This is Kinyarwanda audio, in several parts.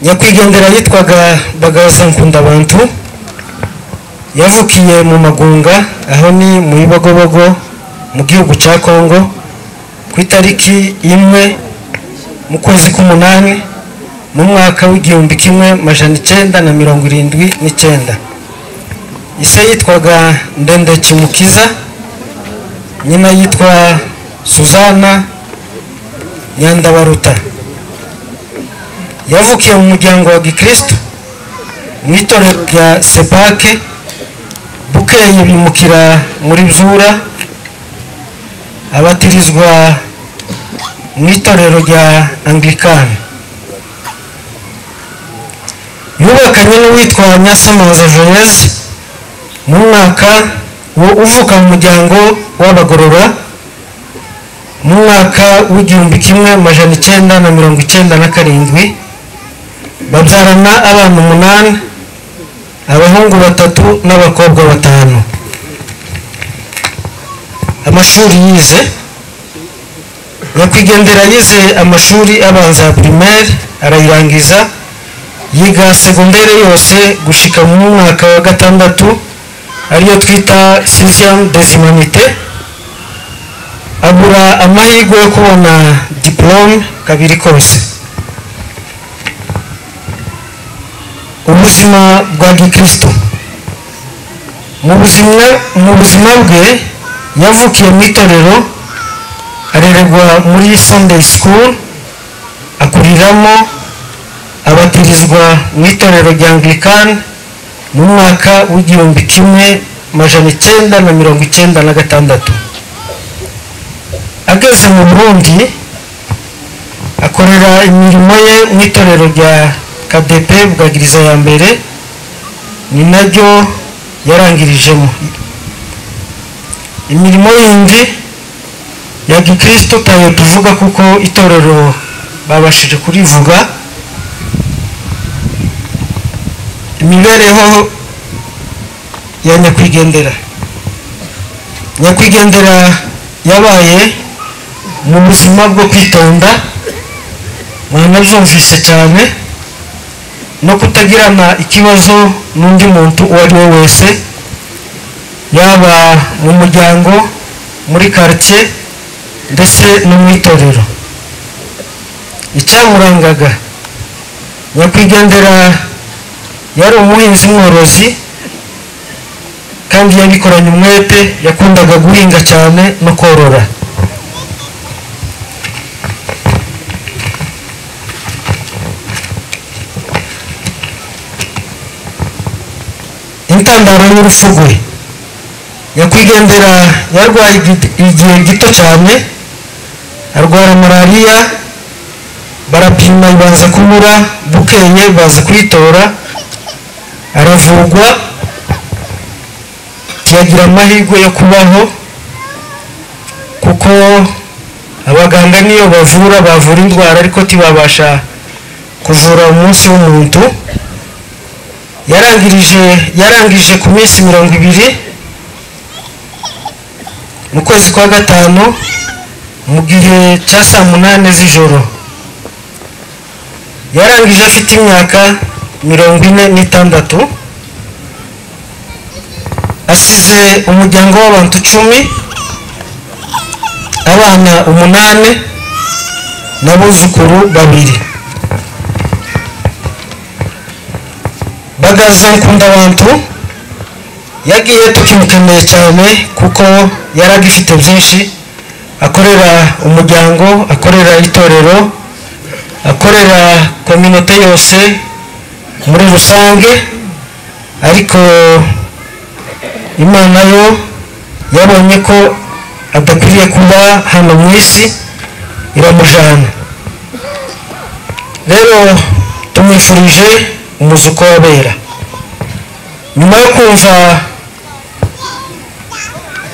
nyakwigendera yitwaga Bagaza Nkundabantu, yavukiye mu Magunga, aho ni mu Ibogobogo mu gihugu cya Kongo ku itariki 1 mu kwezi k'umunani mu mwaka w'1979. Ise yitwaga Ndende Kimukiza, nyina yitwa Suzana Nyandabaruta. Yavukiye mu muryango wa Gikristo mu itorero rya Sepake, bukeye bimukira muri Bzura, abatirizwa mu itorero rya Anglican. Yubakanye n'uwitwa Nyasamaza Joyeuse mu mwaka uvuka mu muryango w'Abagorora mu mwaka w'1997. Babyarana abana 8, abahungu 3 n'abakobwa 5. Amashuri yize, nyakwigendera yize amashuri abanza primaire arayirangiza, yiga secondaire yose gushika mu mwaka wa 6 ariyo twita 6e des humanités. Abura amahirwe yo kubona diplome kabiri kose. Ubuzima bwa Gikristo, mu buzima bwe yavukiye mu itorero, arererwa muri Sunday school, akuriramo, abatirizwa mu itorero rya Anglican mu mwaka w'1996. Ageze mu Burundi akorera imirimo ye mu itorero rya KDP Bwagiriza ya mbere, ni naryo yarangirijemo. Imirimo yindi ya Gikristo tayo tuvuga kuko itorero babashije kurivuga. Imibereho ya nyakwigendera yabaye mu buzima bwo kwitonda, mwanabyumvise cyane, no kutagirana ikibazo n'undi muntu uwo ari we wese, yaba mu muryango, muri quartier ndetse no mu itorero. Icyamurangaga, nyakwigendera yari umuhinzi mworozi kandi yabikoranye umwete, yakundaga guhinga cyane no korora. Intandaro y'urupfu rwe, nyakwigendera yarwaye igihe gito cyane, arwara malariya, barapima ibanza kubura, bukeye baza kuyitora, aravugwa, yagira amahirwe yo kubaho kuko abaganga niyo bavura indwara ariko tibabasha kuvura umunsi w'umuntu. Yarangije ku minsi 20 mu kwezi kwa 5 mu gihe cya saa 8 z'ijoro. Yarangije afite imyaka 46, asize umuryango w'abantu 10, abana 8 n'abuzukuru 2. Bagaza Nkundabantu yagiye tukimukeneye cyane kuko yaragifite byinshi, akorera umuryango, akorera itorero, akorera community yose muri rusange, ariko Imana yo yabonye ko adakwiriye kuba hano mu isi, iramujana. Rero tumwifurije umuzuko w'abera. Nyuma yo kumva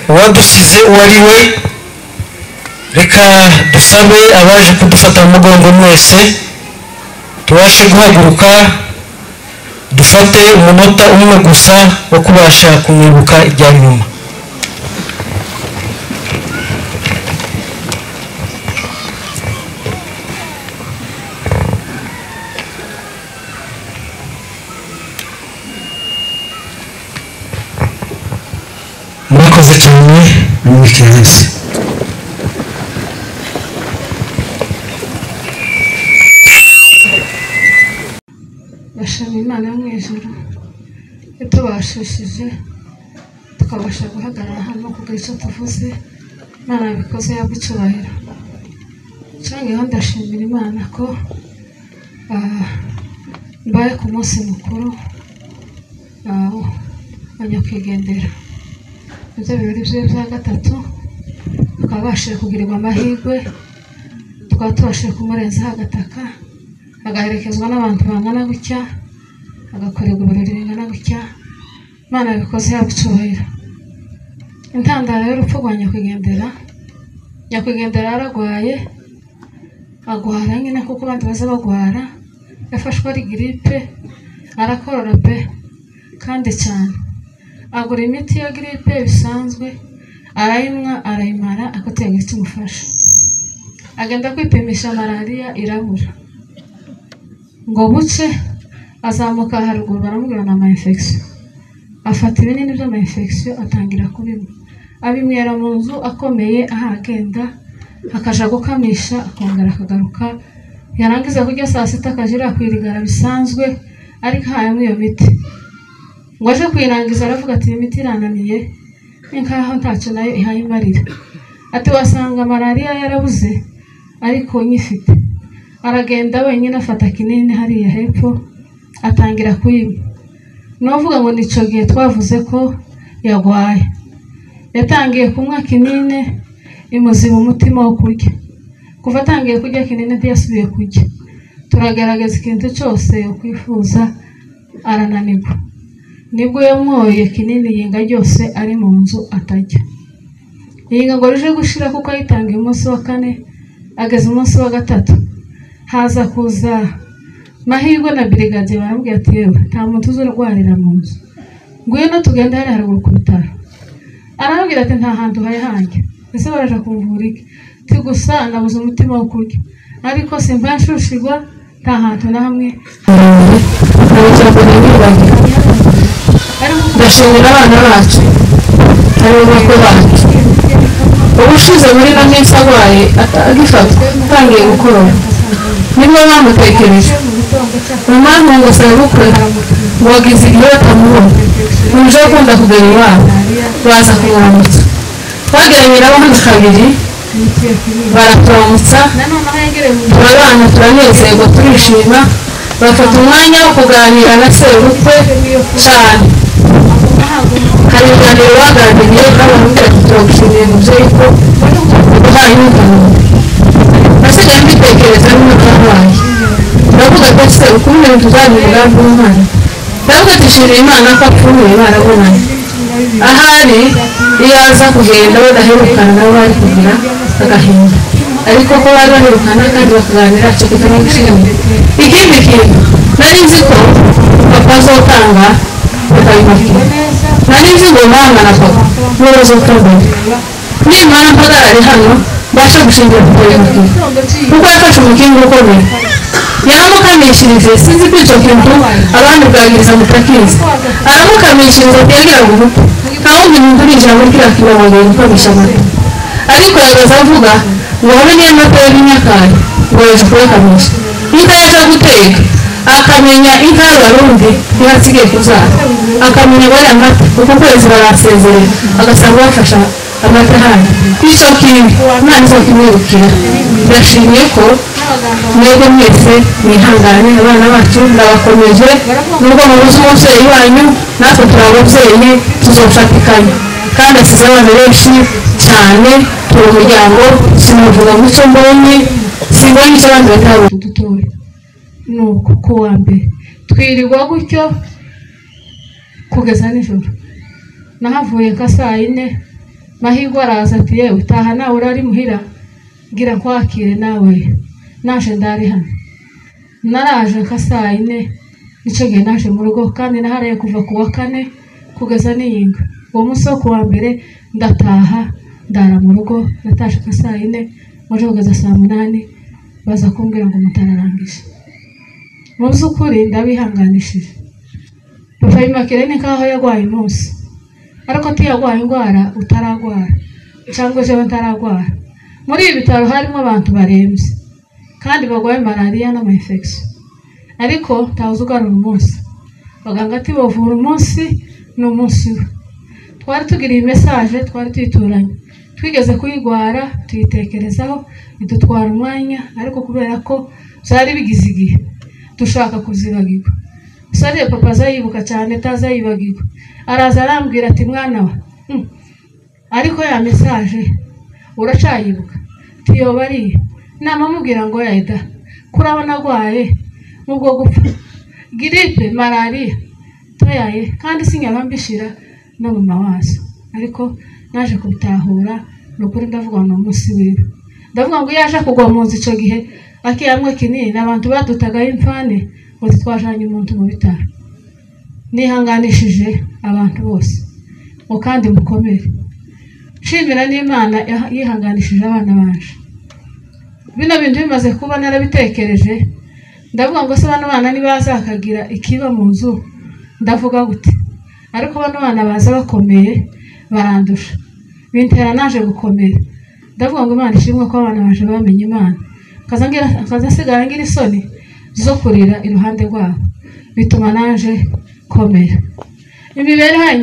uwadusize uwo ari we, reka dusabe abaje kudufata mu mugongo mwese tubashe guhaguruka, dufate umunota umwe gusa wo kubasha kumwibuka ijya nyuma. n'ikirezi. bashima Imana yo mu ijuru yatubashishije tukabasha guhagarara hano kugira icyo tuvuze. Imana yabikoze yabwo icyubahiro. Cyangwa ndashimira Imana ko mbaye ku munsi mukuru wa nyakwigendera. Ibyo birori bye bya gatatu tukabashije kugirirwa amahirwe, tukaba tubashije kumurenzaho agataka, agaherekezwa n'abantu bangana gutya, agakorerwa ibirori bingana gutya. Imana yabikoze yabwo icyubahiro. Intandaro y'urupfu rwa nyakwigendera, nyakwigendera yararwaye, agwara nyine kuko abandi baza bagwara, yafashwe ari giripe, arakorora pe kandi cyane. Agura imiti ya giripe bisanzwe, arayinywa arayimara, akatega icyo umufasha. Agenda kwipimisha malariya irabura, ngo buce azamuka haruguru baramubwira na infection. Afata ibinini by'ama infection atangira kubinywa, abimwera mu nzu akomeye, ahagenda akaja gukamisha akongera akagaruka. Yarangiza kurya saa sita akajira kwirigara bisanzwe, ariko hayamwe iyo miti. Ngo aje kwirangiza aravuga ati imiti irananiye, nkaho ntacyo nayo ihayimarira. Ati wasanga malariya yarabuze ariko nyifite. Aragenda wenyine afata kinini hariya hepfo atangira kuyinywa. Novuga ngo nico gihe twavuze ko yagwaye. Yatangiye kunywa kinini imuziba umutima wo kurya. Kuva atangiye kurya kinini ntiyasubiye kurya. Turagaragaza ikintu cyose yo kwifuza, arananirwa. Nibwo yamwoye kinini yinga ryose ari mu nzu atajya. Yinga ngo rije gushira kuko ayitangiye umunsi wa kane, ageze umunsi wa gatatu haza kuza mahirwe na brigade baramubwira ati yewe nta muntu uzurwarira mu nzu, ngwino tugenda hari haruguru ku bitaro. Arababwira ati nta hantu hari hanjye, ese baraje kumvura iki? Ti gusa nabuze umutima wo kurya, ariko simba nshushirwa nta hantu na hamwe. Ndashimira abana bacu n'abakwe bacu. Ubushize muri na minsi arwaye agifatwa atangiye gukorora, nibwo bamutekereje umwana ngo sabukwe wagize igihe batamubona, uje akunda kugera iwabo baza kumwambutsa. Twageranye nabo hano kabiri baraturamutsa, turabana turanezerwa turishima. Bafata umwanya wo kuganira na sebukwe cyane. Hari ibiganiro baganiriye n'abamubwira ati turagushimiye mubyeyi ko uduhaye n'umuntu. Nasigaye mbitekereza n'umutarwayi, turavuga ati sebukwe umwe tuzagira umugambi w'umwana. Turavuga dushimira Imana ko apfuye barabonanye. Ahari iyo aza kugenda badaherukana nabo bari kugira agahinda, ariko ko bari baherukana kandi bakaganira cyo kutamushimira. Ikindi kintu nari nzi ko papa azotanga bakabimubwira, nari nzi ngo mama na papa bazotanga. Nimara mpagarare hano mbasha gushingira ku kuyimubwira kuko yafashe umukingo ukomeye, yaramukamishirije. Sinzi ko icyo kintu abandi bwagiriza mutakizi. Aramukamishiriza kugira ngo umupe ahubwo umuntu uri ijambo ry'akira ngo yikamisha amata, ariko yagaza avuga ngo habe niyo mata y'imyakari ngo yaje kuyakamisha. Inka yaje guteka akamenya inka y'abarundi ntihasigaye kuzara, akamenya bari amata kuko kwezi barasezerera agasanga bafasha amata hano. Icyo kintu nta nizo kimwibukira. Ndashimiye ko mwebwe mwese mwihangane, abana bacu ndabakomeje. Nubwo mubuze umubyeyi wanyu, natwe turi ababyeyi tuzofatikanya, kandi asize abana benshi cyane. Turi umuryango, simuvuga ngo icyo mbonye simbonye icyo abandi batabo dutoya. Nuko ku wa mbere twirirwa gutyo kugeza nijoro. Nahavuye nka saa 4, mahirwe araza ati yewe taha nawe urari muhira ngira kwakire nawe. Naje ndari hano, naraje nka saa 4 nicyo gihe naje mu rugo, kandi naharaye kuva ku wa kane kugeza niyinga. Uwo munsi wo ku wa mbere ndataha ndara mu rugo. Natashe nka saa 4 maze kugeza saa 8 baza kumbwira ngo mutararangije. Mu by'ukuri ndabihanganishije. Papa Imakire ni nkaho yagwaye umunsi, ariko tiyagwaye indwara utaragwara. cyangwa ejo ntaragwara. Muri ibi bitaro harimo abantu barembye kandi bagwaye malaria n'ama infection, ariko tavuze ugarura umunsi baganga ati bavura umunsi n'umunsi. Twari tugiriye message, twari tuyituranye, twigeze kuyigwara tuyitekerezaho idutwara umwanya, ariko kubera ko byari bigize igihe dushaka kuzibagirwa. Sare papa azayibuka cyane, tazayibagirwa. Araza arambwira ati mwana wa ariko ya message uracayibuka? Tiyo bari namamubwira ngo yeda kurabona gwaye mubwo gupfa gripe malaria toyaye kandi sinyabambishira no mu mawazo, ariko naje kubitahura nukuri ndavuga no munsi wiwe. Ndavuga ngo yaje kugwa mu nzi ico gihe akiyamwe kinini abantu badutaga imfane ngo twajanye umuntu mu bitaro. Nihanganishije abantu bose ngo kandi mukomere. Shimira n'Imana yihanganishije abana banje. Bino bintu bimaze kuba narabitekereje, ndavuga ngo se bano bana nibazakagira ikiba mu nzu ndavuga gute, ariko bano bana baza bakomeye barandusha, bintera naje gukomera. Ndavuga ngo Imana ishimwe ko abana baje bamenye Imana, kazasigara ngira isoni zo kurira iruhande rwabo, bituma naje komera. Imibereho ya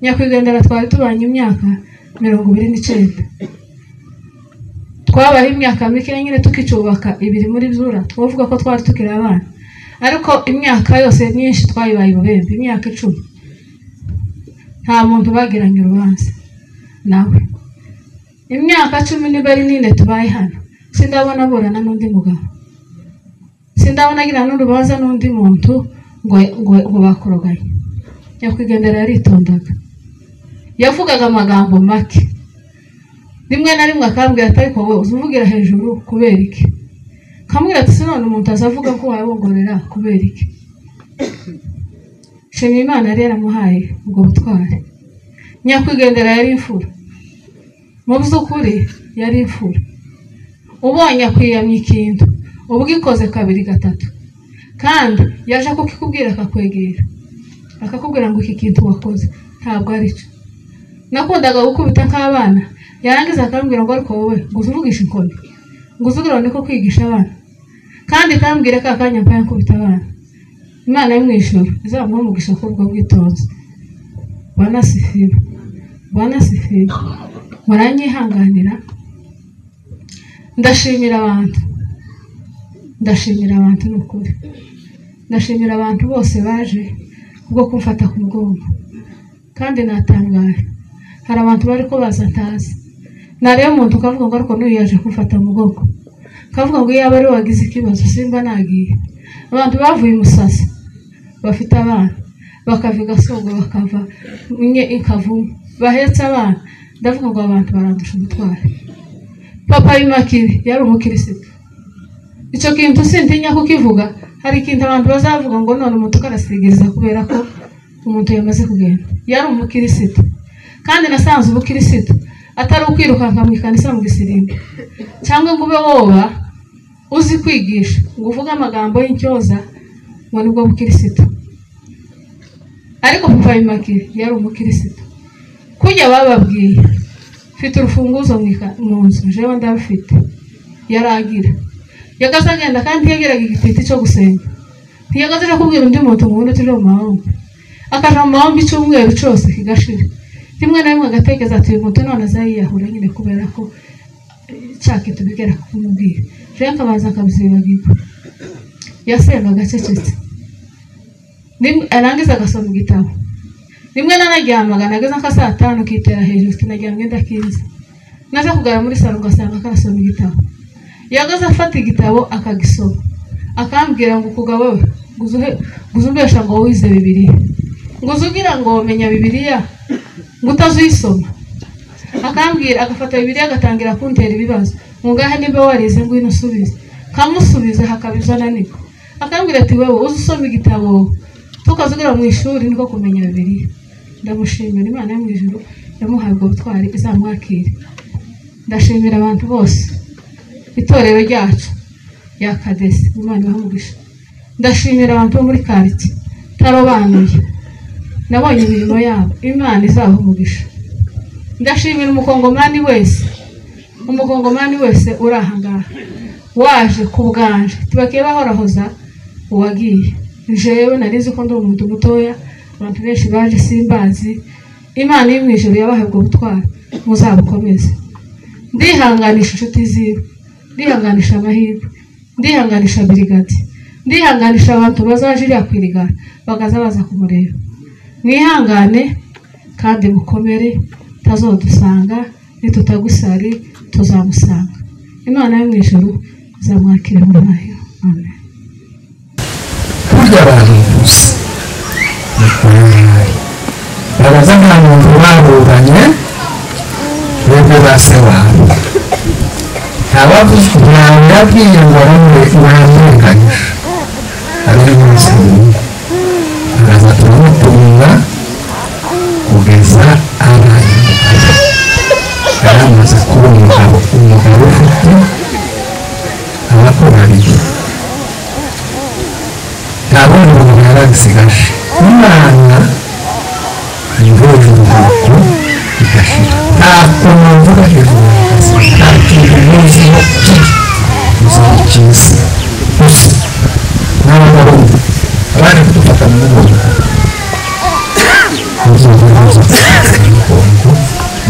nyakwigendera twari tubanye imyaka 29. Twabaye imyaka mike nyine tukicubaka ibiri muri byura, twavuga ko twari tukiri abana, ariko imyaka yose myinshi twayibaye ubembe, imyaka 10. Nta muntu bagiranye urubanza nawe. Imyaka 10 nibari nine tubaye hano, sindabona burana n'undi mugabo, sindabona agira n'urubanza n'undi muntu ngo bakoroganye. Nyakwigendera yaritondaga, yavugaga amagambo make, rimwe na rimwe akambwira ati ariko wowe uzuvugira hejuru kubera iki? Kamubwira ati sinone umuntu azavuga ko wabongorera kubera iki? Shimira Imana yari yaramuhaye ubwo butware. Nyakwigendera yari imfura, mu by'ukuri yari imfura. Ubonye akwiyamye ikintu ubwikoze 2 gatatu, kandi yaje kukikubwira akakwegera akakubwira ngo iki kintu wakoze ntabwo ari cyo. Nakundaga gukubita nk'abana, yarangiza akambwira ngo ariko wowe nguzuvugisha inkoni, nguzugira niko kwigisha abana, kandi kambwira ka kanya mpaya nkubita abana. Imana y'umwijuru izamuha umugisha kubwo bwitonzi. Bwana sifiwe muranyihanganira. Ndashimira abantu n'ukuri, ndashimira abantu bose baje kubwo kumfata ku mugongo, kandi natangaye. Hari abantu bari ko bazatazi, nariyo muntu ukavuga ngo ariko n'uyu yaje kumfata mu mugongo, kavuga ngo yaba ari wagize ikibazo simba nagiye. Abantu bavuye Musasa bafite abana bakaviga Songo bakava inkavu bahetse abana, ndavuga ngo abantu barandusha umutware. Papa Imakiri yari umukirisitu, icyo kintu sintinya kukivuga. Hari ikintu abantu bazavuga ngo none umuntu karasigiza kubera ko umuntu yamaze kugenda. Yari umukirisitu, kandi nasanze ubukirisitu atari ukwirukanka mu ikanisa mu gisirimba, cyangwa ngo ube woba uzi kwigisha ngo uvuge amagambo y'intyoza ngo nibwo bukirisitu. Ariko Papa Imakiri yari umukirisitu, kujya bababwiye mfite urufunguzo mu nzu jewe ndabifite, yaragira yagaze agenda kandi yageraga igititi cyo gusenga. Ntiyagaze kubwira undi muntu ngo undi tuje mu mahombe, akaja mu mahombe icyumweru cyose kigashira. Rimwe na rimwe agatekereza ati uyu muntu none azayiyahura nyine kubera ko cyake tubigera kumubwira. Jewe akabanza akabizibagirwa, yasengaga acecetse, arangiza agasoma igitabo. Rimwe nanaryamaga nageze nka 5 kitera hejuru, tinaryamye ndakinze, naje kugara muri salo ngasanga karasoma igitabo. Yagaze afata igitabo akagisoma, akambwira ngo kugawe guzumbesha ngo wize Bibiliya, ngo uzugira ngo menya Bibiliya ngo utazuyisoma. Akambwira agafata Bibiliya agatangira kuntera ibibazo, ngo ngahe niba warize ngo inusubize, kamusubiza hakabizana niko. Akambwira ati wewe uzusoma igitabo tukazugira mu ishuri niko kumenya Bibiliya. Ndamushimira Imana yo mu ijuru yamuhaye ubwo butwari, izamwakire. Ndashimira abantu bose, itorero ryacu ya Kadesi, Imana ibamugisha. Ndashimira abantu bo muri quartier tarobanuye, nabonye imirimo yabo, Imana izabamugisha. ndashimira umukongomani wese urahangaha waje kubwanje tubakiye bahorahoza uwagiye jewe narizi ko ndi umuntu mutoya abantu benshi baje simbazi Imana y'imwijuru yabahe ubwo butwara muzabukomeze ndihanganisha inshuti ziwe ndihanganisha amahirwe ndihanganisha brigade ndihanganisha abantu bazajira kwirigara bagaza baza kumureba mwihangane kandi mukomere tazodusanga nitutagusari tuzamusanga Imana y'imwijuru zamwakire mu mayo amen kurya abantu gusa baraza nta muntu baburanye bebe base wabo ntabavuze ntawe yabwiye ngo baramurenganyije ari munsi araza turamutunga kugeza abaye yaramaze kuba umugabo ufite abakorariye ntabundi umuntu yarabisigaje Imana imvuje uruhuko igashira ntabwo mvuga hejuru nta kintu muziho muziho cyiza gusa n'abagabo abandi kudufata mu mugongo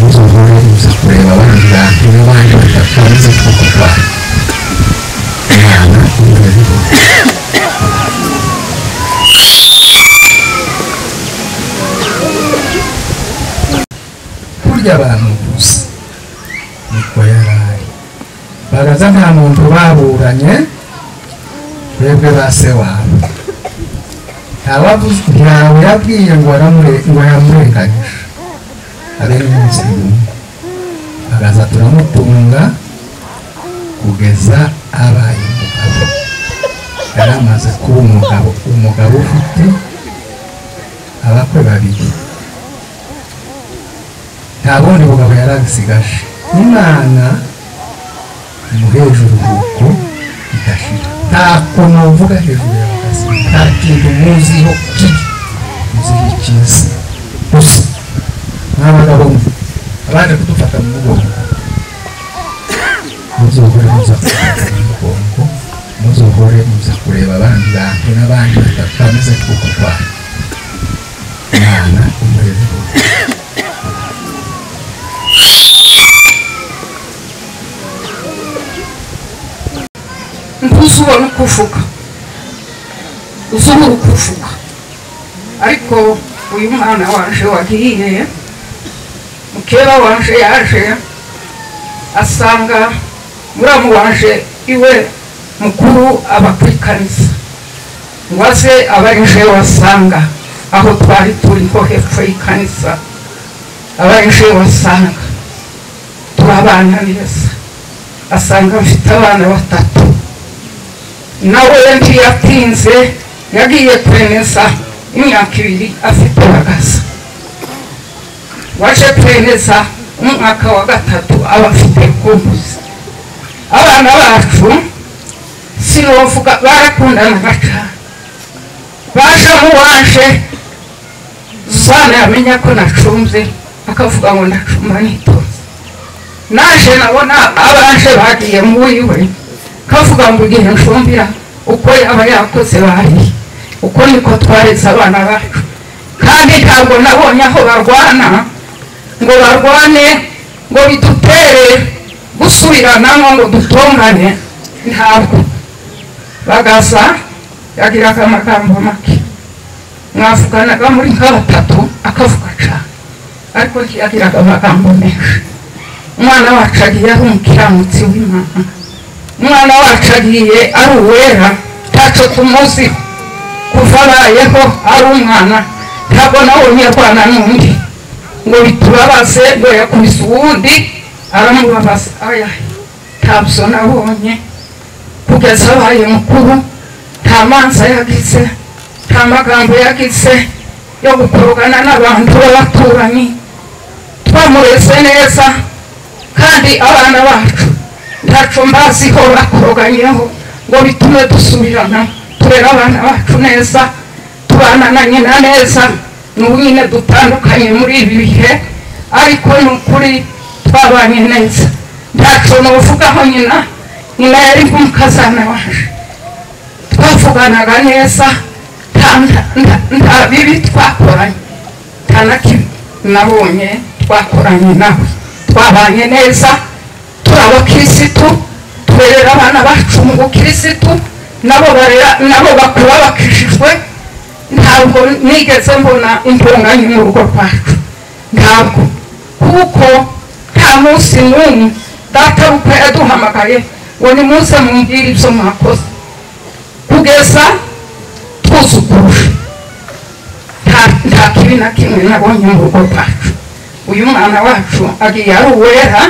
muzogore muza kureba abandi bantu n'abandi batakanze kukurwanya Imana imvuje kurya abantu gusa niko yaraye baraza nta muntu baburanye bebe base wabo ntawe yabwiye ngo yamurenganyije ari munsi bagaza turamutunga kugeza abaye umugabo yaramaze kuba umugabo ufite abakwe babiri ntabundi bugabo yarabisigaje Imana imuheje uruhuko igashira ntako nuvuga hejuru y'abagasi nta kintu muziho cyiza gusa n'abagabo abandi kudufata mu mugongo muzogore muza kureba abandi bantu n'abandi batakameze kukurwanya Imana imuheje ubona ukuvuga uzubura ukuvuga ariko uyu mwana wanje wagiye mukeba wanje yaje asanga muramu wanje iwe mukuru abakurikanisa ngo aze abarije wasanga aho twari turi ho hepfo y'ikanisa abarije wasanga turabana neza asanga mfite abana batatu nawe ntiyatinze yagiye kwemeza imyaka 2 afite bagaza waje kwemeza umwaka wa 3 abafite kumbuzi abana bacu sinovuga barakundana cyane baje mu wanje zana yamenya ko nacumze akavuga ngo ndacumba nitoze naje nabona abanje bagiye mu wiwe kavuga ngo igihe nshumbira uko yaba yakoze bari uko niko twaretse abana bacu kandi ntabwo nabonye aho barwana ngo barwane ngo bidutere gusubiranamo ngo dutongane ntabwo bagaza yagiraga amagambo make mwavuganaga muri nk'abatatu akavuga cyane ariko yagiraga amagambo menshi umwana wacu agiye ari umukiranutsi w'Imana umwana wacu agiye ari uwera taco tumuzi kuva abayeho ari umwana ntabwo nabonye arwana n'undi ngo bitubabaze ngo yakubise uwundi aramubabaza aya ntabwo nabonye kugeza abaye mukuru nta manza yagize nta magambo yagize yo gukorogana n'abantu b'abaturanyi twamureze neza kandi abana bacu ntaco mbaziho bakoroganyeho ngo bitume dusubirana turera abana bacu neza tubana na nyina neza n'ubu nyine dutandukanye muri ibi bihe ariko ni ukuri twabanye neza ntacyo nuvugaho nyina yari nk'umukazana waje twavuganaga neza nta bibi twakoranye nta na kimwe nabonye twakoranye nawe twabanye neza turi abakirisitu turerera abana bacu mu bukirisitu nabo bakura bakishijwe ntabwo nigeze mbona intunganye mu rugo rwacu ntabwo kuko nta munsi n'umwe data uko yaduhamagaye ngo nimuze mumbwire ibyo mwakoze kugeza twuzuguruje nta kibi na kimwe nabonye mu rugo rwacu uyu mwana wacu agiye ari uwera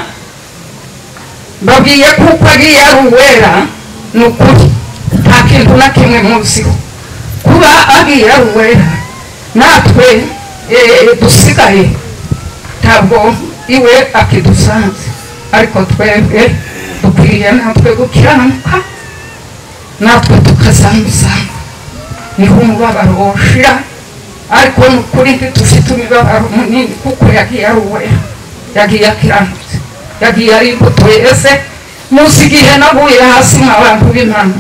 babwiye kuko agiye ari uwera ni ukuri nta kintu na kimwe muziho kuba agiye ari uwera natwe dusigaye ntabwo iwe akidusanze ariko twebwe dukwiriye natwe gukiranuka natwe tukazamusanga niho umubabaro woshira ariko ni ukuri ntitufite umubabaro munini kuko yagiye ari uwera yagiye akiranutse yagiye ari imbuto yeze munsi igihe naguye hasi nk'abantu b'Imana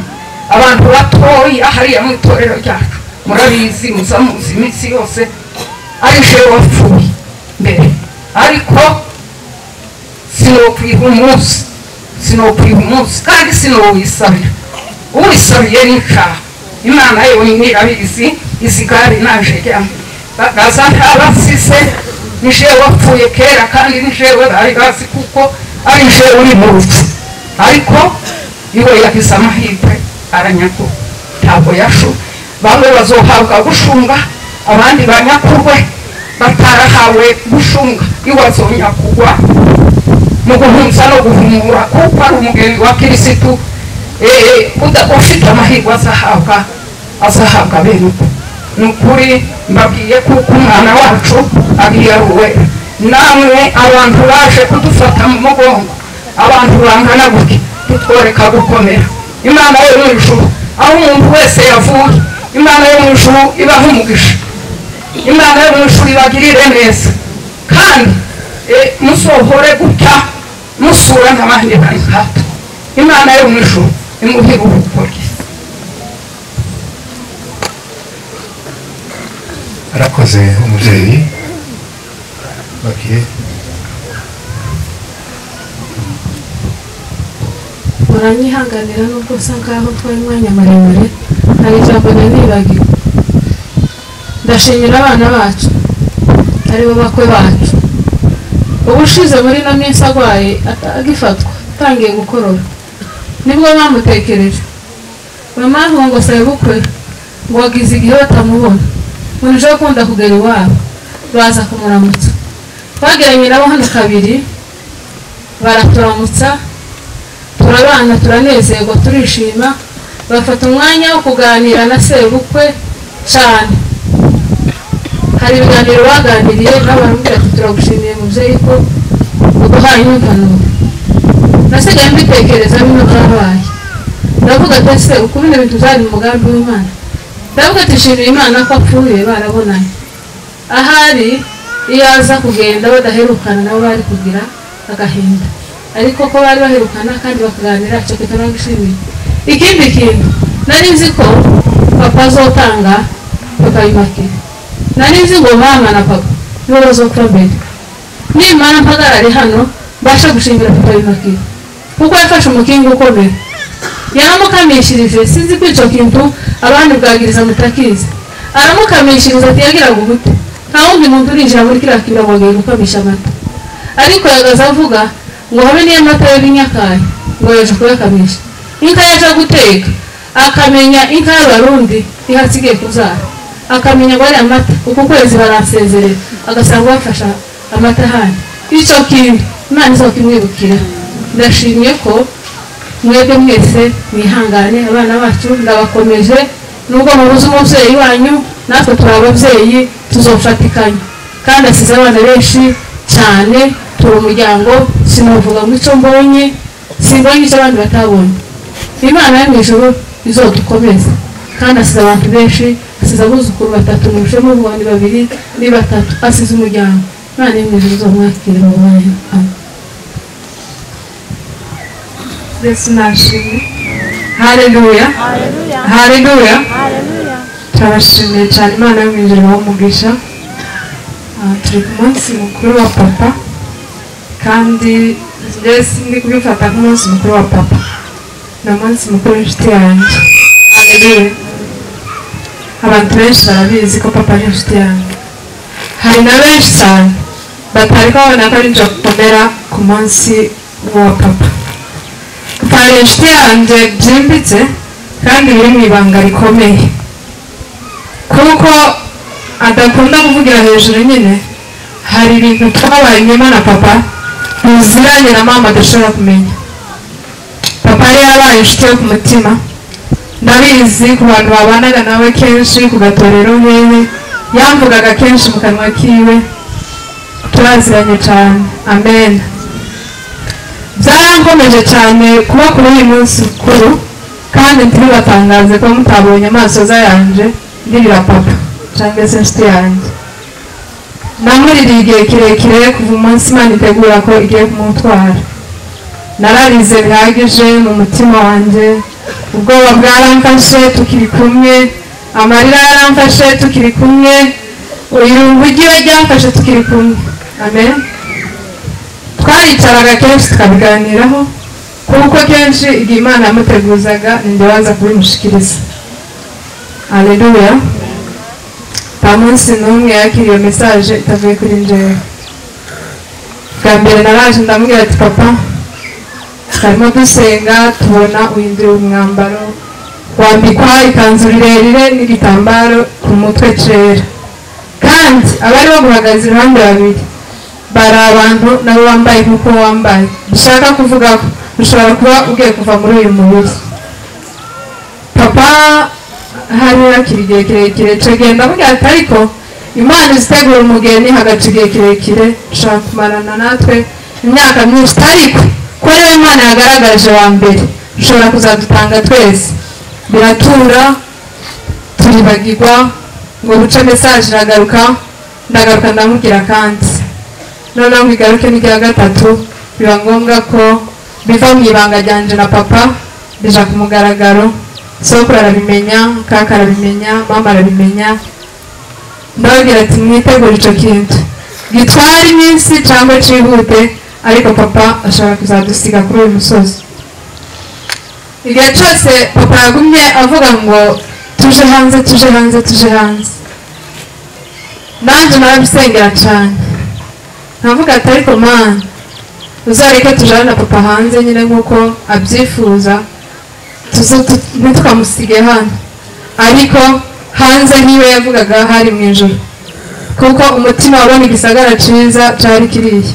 abantu batoya hariya mu itorero ryacu murabizi muzamuzi iminsi yose ari jewe wapfuye mbere ariko sinokwiha umunsi kandi sinowisabira uwisabiye n'icyaha Imana yonyine irabizi isigari naje ryamwe bagaza ntabasize ni jewe wapfuye kera kandi ni jewe bari bazi kuko ari jewe uri mu rupfu ariko iwe yagize amahirwe aranyago ntabwo yashu bamwe bazohabwa gushunga abandi banyakurwe batarahawe gushunga iwe azonyakugwa mu guhunza no guhumura kuko ari umugeni wa kirisitu ufite amahirwe azahabwa bene uko ni ukuri mbabwiye kuko umwana wacu agiye ari uwera namwe abantu baje kudufata mu mugongo abantu bangana gutya tutworeka gukomera Imana yo mu ijuru aho umuntu wese yavuye Imana yo mu ijuru ibaha umugisha Imana yo mu ijuru ibagirire neza kandi musohore gutya musura n'abandi bari hato Imana yo mu ijuru imuhira ubukore arakoze umubyeyi bakiye muranyihanganira nubwo usa nkaho twari umwanya muremure hari ijambo nanibagiwe ndashimira abana bacu aribo bakwe bacu ubushize muri ino minsi arwaye agifatwa atangiye gukorora nibwo bamutekereje mama ngo sebukwe ngo wagize igihe batamubona umuntu uje akunda kugera iwabo baza kumuramutsa bageranye nabo hano kabiri baraturamutsa turabana turanezerwa turishima bafata umwanya wo kuganira na sebukwe cyane hari ibiganiro baganiriye n'abarambwira ati turagushimiye mubyeyi ko uduhaye impanuro nasigaye mbitekereza bino byabaye ndavuga ati ese uko bino bintu byari mu mugambi w'Imana ndavuga ati shimira Imana ko apfuye barabonanye ahari iyo aza kugenda badaherukana nabo bari kugira agahinda ariko ko bari baherukana kandi bakaganira cyo kitanagushimiye ikindi kintu nari nzi ko papa azotanga bakayimake nari nzi ngo mama na papa nibo bazokora mbere nimara mpagarare hano mbasha gushimira papa yimake kuko yafashe umukingi ukomeye yaramukamishirije sinzi ko icyo kintu abandi bwagiriza mutakiza aramukamishiriza ati yagiraga ubute nta wundi muntu urinjira muri kiriya kibira ngo agiye gukamisha amata ariko yagaza avuga ngo habe niyo amata y'Inyakayi ngo yaje kuyakamisha inka yaje guteka akamenya inka y'abarundi ihasigaye kuzara akamenya ngo ari amata uko kwezi baransezerera agasanga bafasha amata hano icyo kintu Imana izokimwibukira ndashimye ko mwebwe mwese mwihangane abana bacu ndabakomeje nubwo mubuze umubyeyi wanyu natwe turi ababyeyi tuzofatikanya kandi asize abana benshi cyane turi umuryango sinavuga ngo icyo mbonye simbonye icyo abandi batabonye Imana yo mu ijuru izodukomeza kandi asize abantu benshi asize abuzukuru batatu n'ubushemu bw'abandi babiri ni batatu asize umuryango Imana y'imijuru mwakire mu mwanya. Yesu nashimwe. Haleluya. Haleluya. Turabashimiye cyane Imana y'imijuru w'umugisha. Turi ku munsi mukuru wa papa kandi ndi kubifata nk'umunsi mukuru wa papa. Ni umunsi mukuru w'inshuti yanjye. Haleluya. Abantu benshi barabizi ko papa ari inshuti yanjye. Hari na benshi cyane batari babona ko ari njye gukomera ku munsi wa papa. Papa ari inshuti yanjye byimbitse kandi biri mu ibanga rikomeye kuko adakunda kuvugira hejuru nyine. Hari ibintu twabaye nyuma na papa ntuziranye na mama adashobora kumenya. Papa yari yarabaye inshuti yo ku mutima. Ndabizi ku bantu babanaga nawe kenshi ku gatorero hehe yamvugaga kenshi mu kanwa kiwe. Turaziranye cyane. Amen. Byarankomeje cyane kuba kuri uyu munsi mukuru kandi ntibibatangaze ko mutabonye amaso yanje ndirira papa cyangwa se inshuti yanjye. Namuririye igihe kirekire kuva umunsi Imana itegura ko igiye kumutwara. Nararize bihagije mu mutima wanjye. Ubwoba bwaramfashe tukiri kumwe, amarira yaramfashe tukiri kumwe, irungu ryiwe ryamfashe tukiri kumwe. Amen. Twaricaraga kenshi tukabiganiraho kuko kenshi igihe Imana yamuteguzaga ninjye waza kubimushikiriza. Haleluya. Nta munsi n'umwe yakiriye mesaje itavuye kuri njyewe. Bwa mbere naraje ndamubwira ati papa twarimo dusenga tubona uhindura umwambaro wambikwa ikanzu rirerire n'igitambaro ku mutwe cera kandi abari baguhagaze iruhande babiri bari abantu nabo bambaye nk'uko wambaye. Bishaka kuvuga ko ushobora kuba ugiye kuva muri uyu mubiri. Papa hari hakiri igihe kirekire cegenda avuga ati ariko Imana izitegura umugeni hagaca igihe kirekire ushobora kumarana natwe imyaka myinshi ariko ko rero Imana yagaragaje wa mbere ushobora kuzadutanga twese. Biratura turibagirwa ngo buce mesaje iragaruka ndagaruka ndamubwira kandi noneho ngo igaruke n'irya gatatu biba ngombwa ko biva mu ibanga ryanje na papa bija ku mugaragaro. Sokuru arabimenya, kaka arabimenya, mama arabimenya. Ndababwira ati mwitegure icyo kintu gitwara iminsi cyangwa cihute ariko papa ashobora kuzadusiga kuri uyu musozi. Igihe cyose papa yagumye avuga ngo tuje hanze tuje hanze tuje hanze. Nanjye narabisengera cyane nkavuga ati ariko Mana uzareke tujane na papa hanze nyine nk'uko abyifuza ntitukamusige hano ariko hanze nk'iwe yavugaga hari mu ijoro kuko umutima wabona igisagara cyiza cyari kiriya.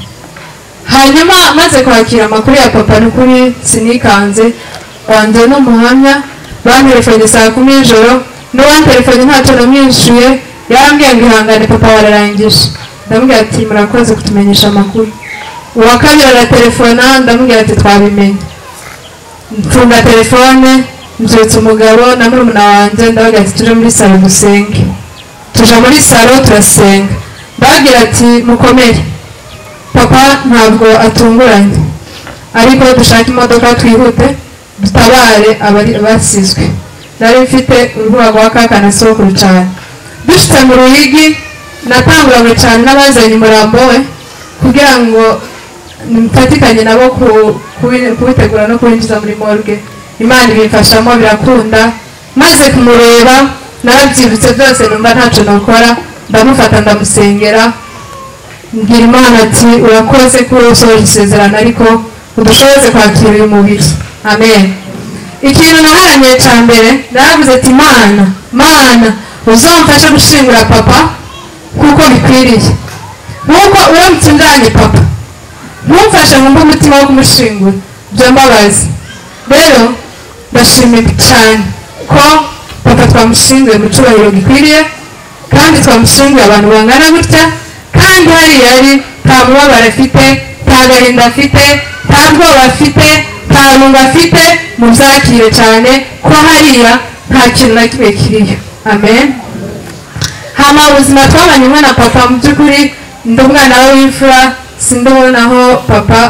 Hanyuma maze kwakira amakuru ya papa n'ukuri sinikanze wanjye n'umuhamya bantelefone saa 10 y'ijoro n'uwantelefone ntacyo namwishuye yarambwiye ngo ihangane papa wararangije. Ndamubwira ati murakoze kutumenyesha amakuru. Uwa kabiri aratelefona ndamubwira ati twabimenye. Mfunga telefone mbyutse umugabo na murumuna wanjye ndababwira ati tuje muri salo dusenge. Tuja muri salo turasenga. Ndababwira ati mukomere papa ntabwo atunguranye ariko dushaka imodoka twihute dutabare abari basizwe. Nari mfite uruhuha rwa kaka na sokuru cyane. Dushitse mu Ruyigi natanguranywe cyane n'abazanye umurambo we kugira ngo mfatikanye nabo kubitegura no kubinjiza muri morgue. Imana ibimfashamo birakunda. Maze kumureba narabyibutse byose numva ntacyo nakora ndamufata ndamusengera mbwira Imana ati urakoze ko usohoje isezerano ariko udushoboze kwakira uyu mubiri. Amen. Ikintu naharaniye cya mbere naravuze ati Mana uzamfashe gushingura papa kuko bikwiriye nkuko uramutse unjanye papa ntumfashe ngo mbe umutima wo kumushingura byo mbabazi. Rero ndashimiye cyane ko papa twamushinguye mu cyubahiro gikwiriye kandi twamushinguye abantu bangana gutya kandi hari yari nta mubabaro afite nta gahinda afite nta bwoba afite nta rungu afite. Mubyakire cyane ko hariya nta kintu na kimwe kiriyo. Amen. Hama ubuzima twabanye na papa mu by'ukuri ndi umwana w'imfura sindobonaho papa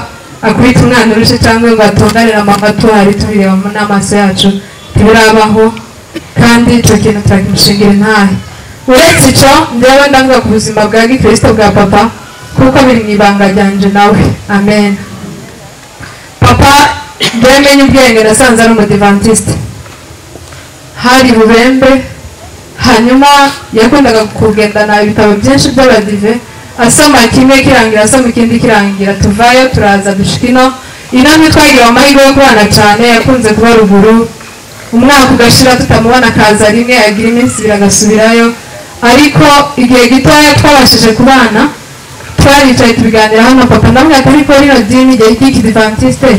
akubita umwana urushe cyangwa ngo atonganire mama tuhari tubireba n'amaso yacu ntibirabaho kandi icyo kintu turakimushingira intahe uretse icyo ndeba ndavuga ku buzima bwa gikristo bwa papa kuko biri mu ibanga ryanje nawe amen. Papa ndamenye ubwenge nasanze ari umudivantiste hari Bubembe, hanyuma yakundaga kugendana ibitabo byinshi by'abadive asoma kimwe kirangira asoma ikindi kirangira tuvayo turaza dushikino inamwe twagira amahirwe yo kubana cyane yakunze kuba ruguru umwaka ugashira tutamubona kaza rimwe agira iminsi biragasubirayo ariko igihe gitoya twabashije kubana twaricaye tubiganira hano papa ndamubwira ati ariko rino dini igihe ry'ikidivantiste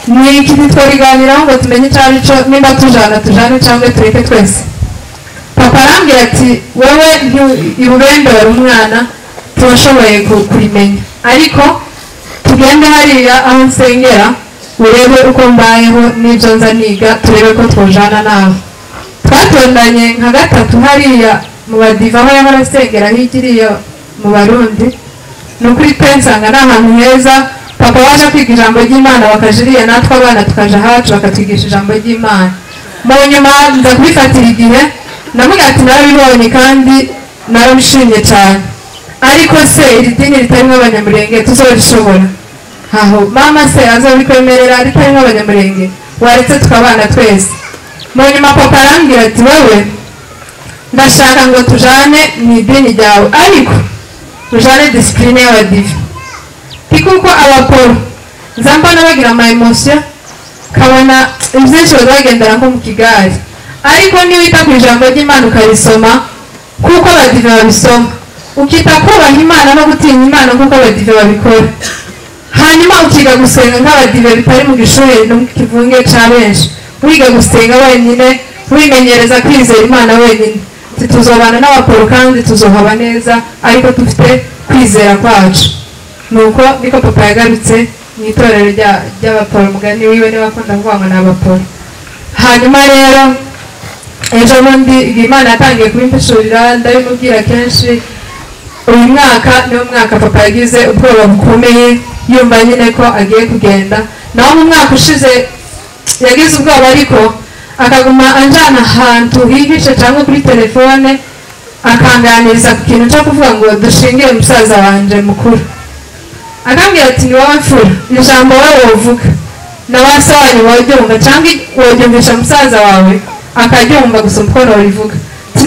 ni iki twariganiraho ngo tumenye icyo ari cyo nimba tujane cyangwa tureke twese. Papa arambwira ati wowe Bubembe wari umwana turashoboye kurimenya ariko tugende hariya aho nsengera urebe uko mbayeho n'ibyo nza niga turebe ko twojana nawe. Twatondanye nka gatatu hariya mu badiva aho yahora asengera higiriye mu Barundi ni ukuri pe nsanga ni ahantu heza. Papa waje kwiga ijambo ry'Imana bakajiriye natwe abana tukaja hacu bakatwigisha ijambo ry'Imana. Mu nyuma nza kubifatira igihe ndamubwira ati narabibonye kandi narabishimye cyane ariko se iri dini ritarimo abanyamurenge tuzorishobora aho mama se azobikwemerera ritarimo abanyamurenge waretse tukabana twese. Mu nyuma papa arambwira ati wowe ndashaka ngo tujane mu idini ryawe ariko tujane disipurine y'abadive kuko abaporo nzambana bagira ama emotion kabona ibyinshi bagendera nko mu kigari ariko niwita ku ijambo ry'Imana ukarisoma kuko abadive babisoma ukita kubaha Imana no gutinya Imana kuko abadive babikora hanyuma ukiga gusenga nk'abadive bitari mu gishuri no mu kivunge cya benshi wiga gusenga wenyine wimenyereza kwizera Imana wenyine tuzobana n'abaporo kandi tuzohaba neza ariko dufite kwizera kwacu. Nuko niko papa yagarutse mu itorero ry'abaporo mugani wiwe niba akunda kuvuga ngo ni abaporo. Hanyuma rero ejo bundi Imana yatangiye kubimpishurira ndabimubwira kenshi uyu mwaka niwo mwaka papa yagize ubwoba bukomeye yumva nyine ko agiye kugenda naho mu mwaka ushize yagize ubwoba ariko akaguma anjana ahantu hihishe cyangwa kuri telefone akanganiriza ku kintu cyo kuvuga ngo dushingire musaza wanje mukuru akambwira ati ni wowe mfura ijambo wowe wovuga na wasawanyu woryumva cyangwa woryumvisha musaza wawe akaryumva gusa umukono warivuga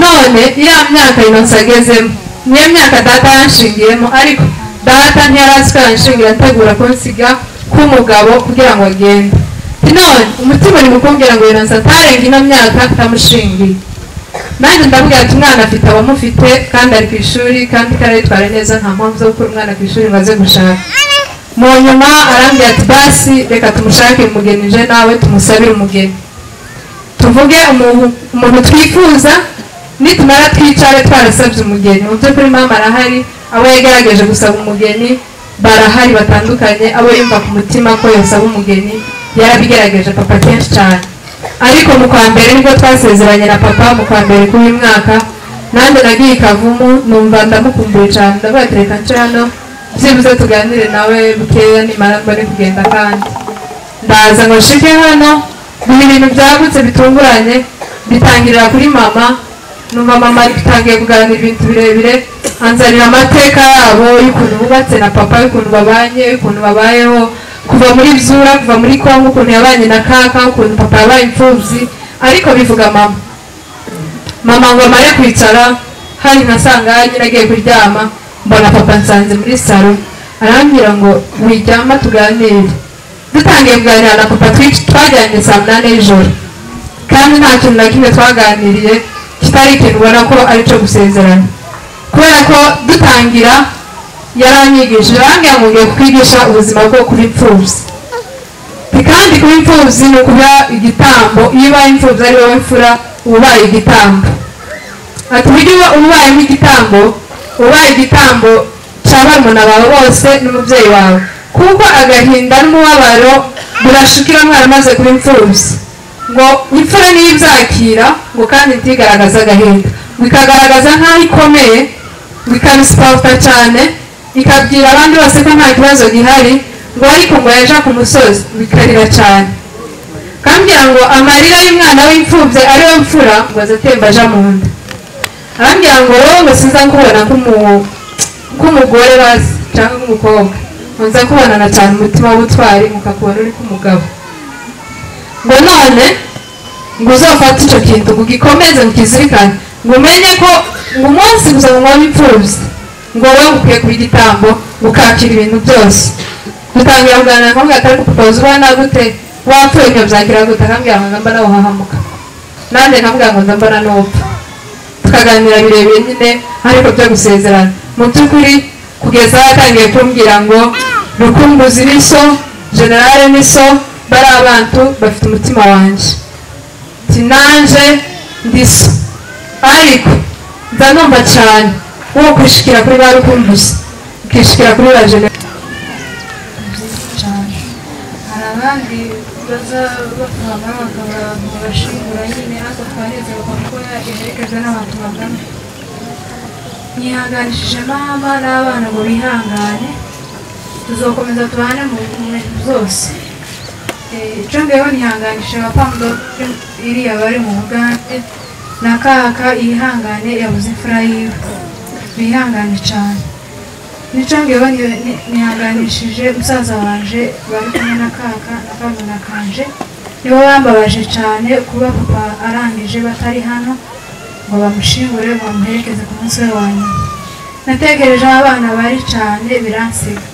none iriya myaka inonsi agezemo niyo myaka data yanshingiyemo ariko data ntiyarazi ko yanshingira ategura kunsiga k'umugabo kugira ngo agende none umutima uri mukumbwira ngo inonsi atarenga ino myaka atamushingiye nanjye ndabwira ati umwana afite abamufite kandi ari ku ishuri kandi karitwara neza nta mpamvu zo gukura umwana ku ishuri ngo aze gushaka. Mu nyuma arambwira ati basi reka tumushake umugenije nawe tumusabire umugeni tuvuge umuntu twifuza nitumara twicare twarasabye umugeni. Mu by'ukuri mama arahari abo yagerageje gusaba umugeni barahari batandukanye abo yumva ku mutima ko yosaba umugeni yarabigerageje papa kenshi cyane ariko mu kwa mbere nibwo twasezeranye na papa mu kwa mbere k'uyu mwaka nanjye nagiye Kavumu numva ndamukumbuye cyane ndabatereka nce hano byibuze tuganire nawe bukeya nimara mbone kugenda kandi ndaza ngo nshike hano ni ibintu byagutse bitunguranye bitangirira kuri mama numva mama bitangiye kuganira ibintu birebire anzanira amateka yabo y'ukuntu bubatse na papa y'ukuntu babanye y'ukuntu babayeho kuva muri Vzura kuva muri Kongo ukuntu yabanye na kaka ukuntu papa yabaye imfubyi ariko bivuga mama ngo amare kwicara hari nkasanga nyine agiye kuryama mbona papa nsanze muri salo arambwira ngo wiryama tuganire dutangiye kuganira na papa twajyanye saa 8 y'ijoro kandi nta kintu na kimwe twaganiriye kitari ikintu ubona ko ari cyo gusezerana kubera ko dutangira yaranyigishije arambwira ngo ngiye kwigisha ubuzima bwo kuri imfubyi kandi kuri imfubyi ni ukuba igitambo iyo ubaye imfubyi ari wowe mfura ubaye igitambo ati buryo ubaye nk'igitambo ubaye igitambo cya barumuna bawe bose n'umubyeyi wawe kuko agahinda n'umubabaro birashukira mwaramaze kuri imfubyi ngo imfura niyo ibyakira ngo kandi ntigaragaza agahinda bikagaragaza nk'aho ikomeye bikanisipota cyane ikabwira abandi bose ko nta kibazo gihari ngo ariko ngo yaje ku musozi bikarira cyane kambwira ngo amarira y'umwana w'imfubyi ariwe mfura ngo azatemba aja mu nda arambwira ngo wowe ngo sinza kubona nk'umugore bazi cyangwa nk'umukobwa ngo nza kubonana cyane umutima w'ubutwari mukakubona uri k'umugabo ngo none ngo uzafate icyo kintu ngo ugikomeze mukizirikane ngo umenye ko ngo umunsi gusa ngo mwaba imfubyi ngo wowe ukwiye kuba igitambo ukakira ibintu byose dutangira kuganira ko atari kupoza ubona gute wapfuye ibyo byagira gute akambwira ngo ndamba nawe uhahamuka nanjye nkambwira ngo ndamba na n'upfa tukaganira birebire nyine ariko byo gusezerana mu by'ukuri kugeza aho yatangiye kumbwira ngo rukumbuzi ni so generale ni so bari abantu bafite umutima wanjye tinanje ndi so ariko nza numva cyane wo kwishikira kuri ba rukumbuzi ukishikira kuri ba generale hari abandi baza bavama bakaba bashingura nyine ariko twanezerwa kuko yaherekejwe n'abantu bagana nyihanganishije mama n'abana ngo bihangane tuzokomeza tubane mu bintu byose icyo ngewe nihanganishije abapamdo iriya bari mu Bugande na kaka yihangane yabuze imfura yiwe bihangane cyane nicyo ngewe nihanganishije musaza wanje bari kumwe na kaka na kamuna kanje nibo bambabaje cyane kuba papa arangije batari hano ngo bamushingure bamuherekeze ku munsi we wa nyuma natekereje abana bari cyane biransiga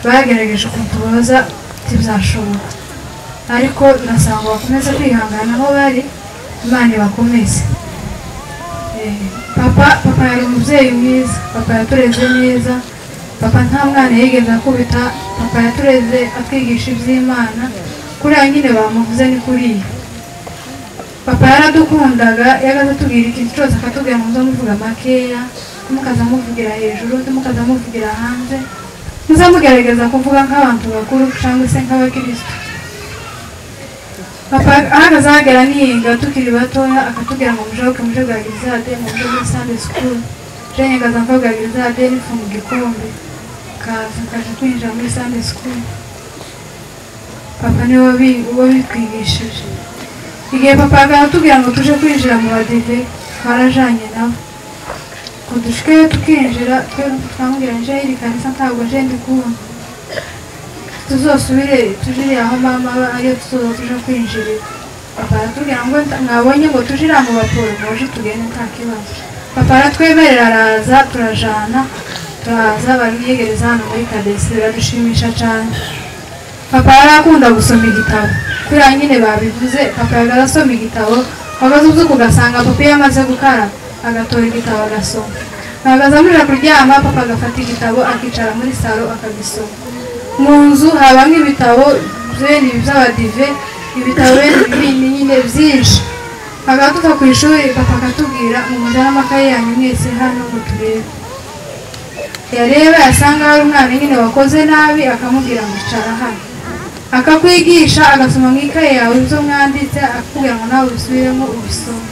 bagerageje kuntuboza tibyashoboka ariko nasanga bakomeze kwihangana aho bari Imana ibakomeze papa yari umubyeyi mwiza papa yatureze neza papa nta mwana yigeze akubita papa yatureze atwigisha iby'Imana kuriya nyine bamuvuze ni kuriya papa yaradukundaga yagaze atubwira ikintu cyose akatubwira ngo muzamuvuga makeya mukaza muvugira hejuru mukaza muvugira hanze muzamugerageza kuvuga nk'abantu bakuru cyangwa se nk'abakristo papa ahagaze ahagera nihinga tukiri batoya akatubwira ngo muje bwa gizade mu buryo bwa Sunday school jenye ngaza mvuga gizade nifu mu gikombe kaje kwinjira muri Sunday school papa niwe bitwigishije igihe papa agatubwira ngo tuje kwinjira mu badive twarajanye nabo ngo dushike tukinjira twamubwira nje iri kanisa ntabwo nje ndi kubona tuzosubire tujire aho mama ariyo tuzoja kwinjirira papa aratubwira ngo mwabonye ngo tujira mu baporo muje tugende nta kibazo papa aratwemerera araza turajana turaza bariyegereza hano muri kadesi biradushimisha cyane papa arakunda gusoma igitabo kuriya nyine babivuze papa yagarasoma igitabo wagaze kugasanga papa yamaze gukara agatora igitabo agasoma nagaza amurira kuryama papa agafata igitabo akicara muri salo akagisoma mu nzu habamo ibitabo bene by'abadive ibitabo bene nyine byinshi agatuka ku ishuri papa akatubwira ngo muzane amakaye yanyu mwese hano ngo turebe yareba yasanga hari umwana nyine wakoze nabi akamubwira ngo icara hano akakwigisha agasoma mu ikaye yawe ibyo mwanditse akakubwira ngo nawe ubisubiremo ubisome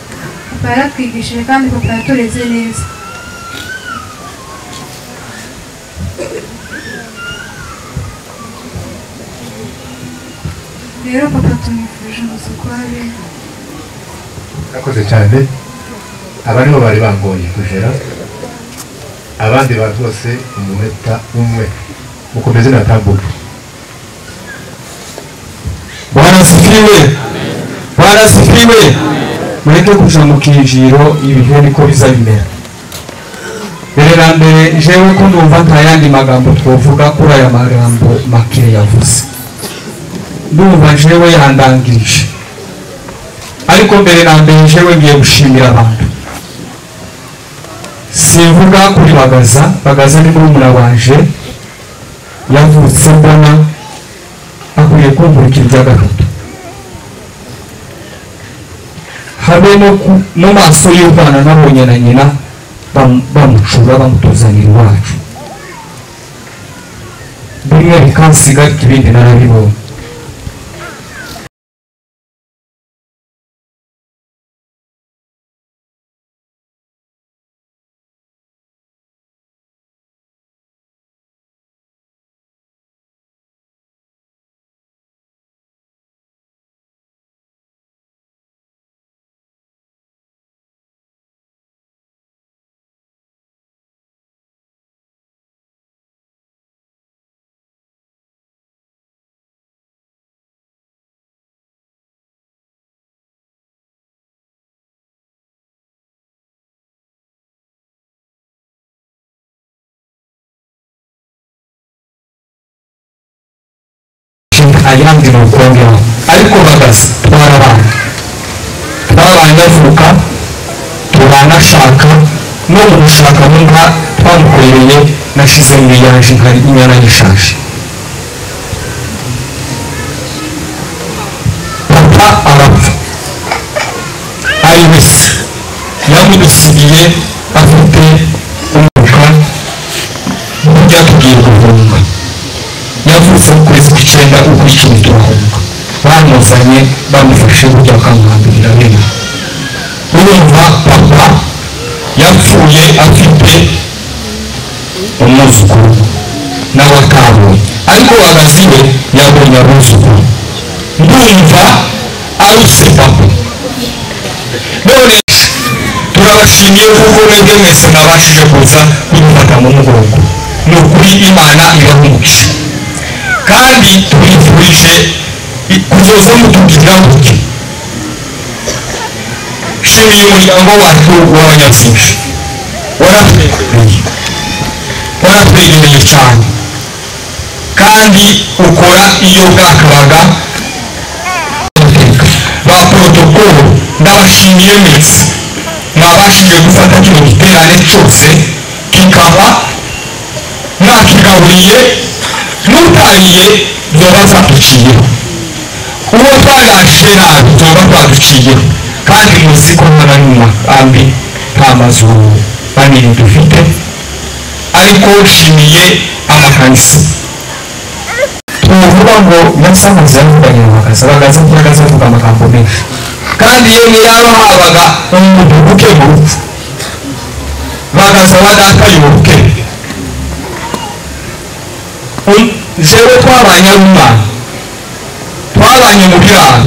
papa yaratwigishije kandi papa yatureze neza rero papa tumwifurije umusuku wabe akoze cyane aba nibo bari bangoye kujera abandi bantu bose umunota umwe mukomeze natambuke Bwana sifiwe mureke kuja mu kinjiro ibihe niko biza bimera mbere na mbere jewe ko ndumva nta yandi magambo twovuga kuri aya magambo make yavuze ndumva jewe yandangirije ariko mbere na mbere jewe ngiye gushimira abantu simvuga kuri bagaza ni murumuna wanje yavutse mbona akwiye kumurikira iby'agarudo habe no maso y'ubwana nabonye na nyina bamucura bamutuzanira iwacu bimwe bikansiga ibindi narabibonye ntagira ngo ni ukongeraho ariko bagaza twarabana bavuka turanashaka no mu gushaka n'inka twamukoreye nashize muri yaje inyana y'ishashi papa arapfa ari wese yamudusigiye afite umwuka n'uburyo tugiye guhunga yavuze mu kwezi kw'icyenda ukurikije turahunga bamuzanye bamufashe burya bakamuhambirira bene urumva papa yapfuye afite umwuzukuru nawe atabonye ariko bagazi we yabonye abuzukuru ndumva aruse papa none turabashimiye kuko mwebwe mwese mwabashije kuza kudufata mu mugongo ni ukuri imana ibahumugisha kandi tubifurije kuzoza mutugirira gutyo shimiye umuryango wacu w'abanyabyinshi waratwegereye cyane kandi ukora iyo bwakabaga ba protokolo ndabashimiye mwese mwabashije gufata kino giterane cyose kikaba mwakigaburiye n'utariye zoba zaduciyeho uwo twayashije nabi zoba twaduciyeho kandi muzi ko hano ni mu makambi nta mazu manini dufite ariko nshimiye amakanisa tuvuga ngo nyasamaze yavuganye bagaza avuga amagambo menshi kandi yemwe yaba habaga umuntu uke mu rupfu bagaza badataye ubuke jewe twabanye ari umwana twabanye mu biraro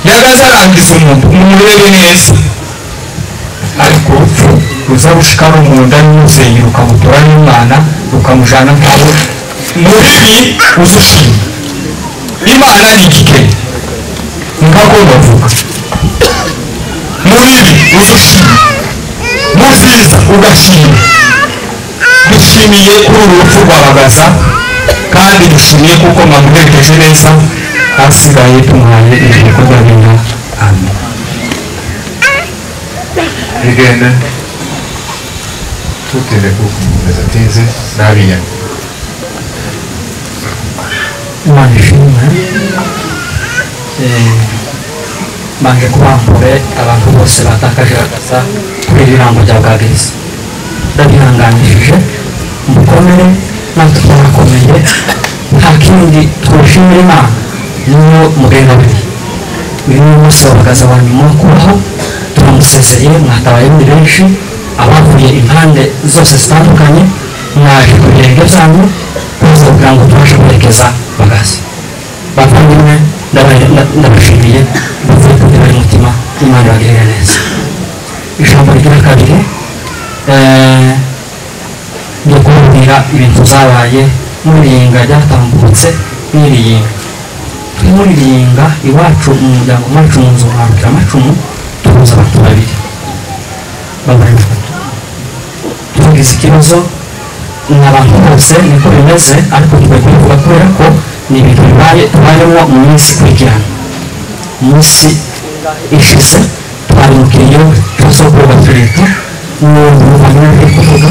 yagaze arangiza umuntu umurebe neza ariko urupfu ruza rushikamo mu nda n'umubyeyi rukamutora n'umwana rukamujana nkawe mu bibi uzushima imana ni igikenya nkako bavuga mu bibi uzushima mu byiza ugashima dushimiye kuri uru rupfu rwa bagaza kandi dushimiye kuko mwamuherekeje neza hasigaye tumuhaye ibikorwa bina amen rigenda tutinde kuko umuntu atinze n'abiyana imana ishimwe baje kubambure abantu bose batakaje bagaza kuri iri jambo rya bwagiriza ndabihanganishije mukomere natwe twarakomeye nta kindi twishimira imana niyo mugenda biri uyu ni umunsi wabagaza wa nyuma wo kubaho turamusezeye mwatabaye muri benshi abavuye impande zose zitandukanye mwaje ku birenge byanyu kuza kugira ngo tubashe kwerekeza bagaza bavandimwe ndabashimiye bavuye ku ntebe y'umutima imana ibagirire neza ijambo rigira kabiri ryo kubabwira ibintu byabaye muri Riyinga ryatambutse n'Iriyinga turi muri Riyinga iwacu mu muryango wacu mu nzu harukira amacumu tuhuza abantu babiri bambaye batatu tugize ikibazo n'abantu bose niko bimeze ariko tugiye kubivuga kubera ko ni ibintu tubayemo mu minsi ikurikirana umunsi ishize twari mu kiyo cyose kubatsa leta n'ubundi muvandimwe ari kuvuga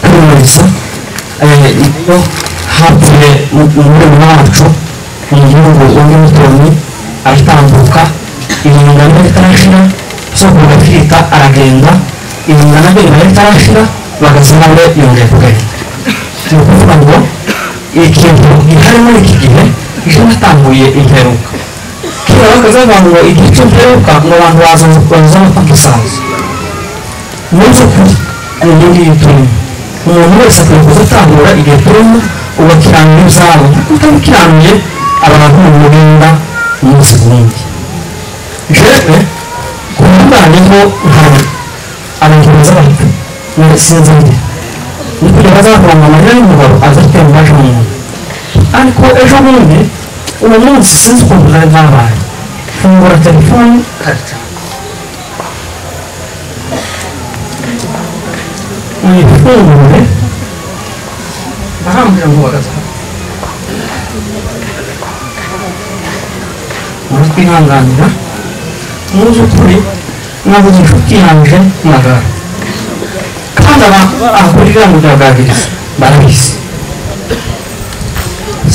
kwimuriza iyo hapfuye muri wacu umuhungu undi mutoni aratambuka Iriyinga niba ritarashira zo kugafita aragenda Iriyinga nabyo niba ritarashira bagaza nawe yongeye kugenda ni ukuvuga ngo ikintu gihari muri iki gihe ije natambuye imperuka kera bakazavuga ngo igihe cy'imperuka ngo abantu baza bapfa isazi muri zo kuri iyi ngiyi turimo umuntu wese akwiye kuzatangura igihe turimo ugakiranura ibyabo utabikiranuye abantu mu murinda umunsi ku wundi jewe kumbanyeho nkaba abantu beza bapfa sinzi ndi ni kugira bazavuga amarira y'umugabo azatera umwaje mu muntu ariko ejo bundi uwo munsi sinzi ukuntu nari ntabaye fungura telefoni karita uyifungure barambwira ngo bagaza muratwihanganira mu by'ukuri mwabuze inshuti yanjye magara kandi abakurira mu byagabiriza barabizi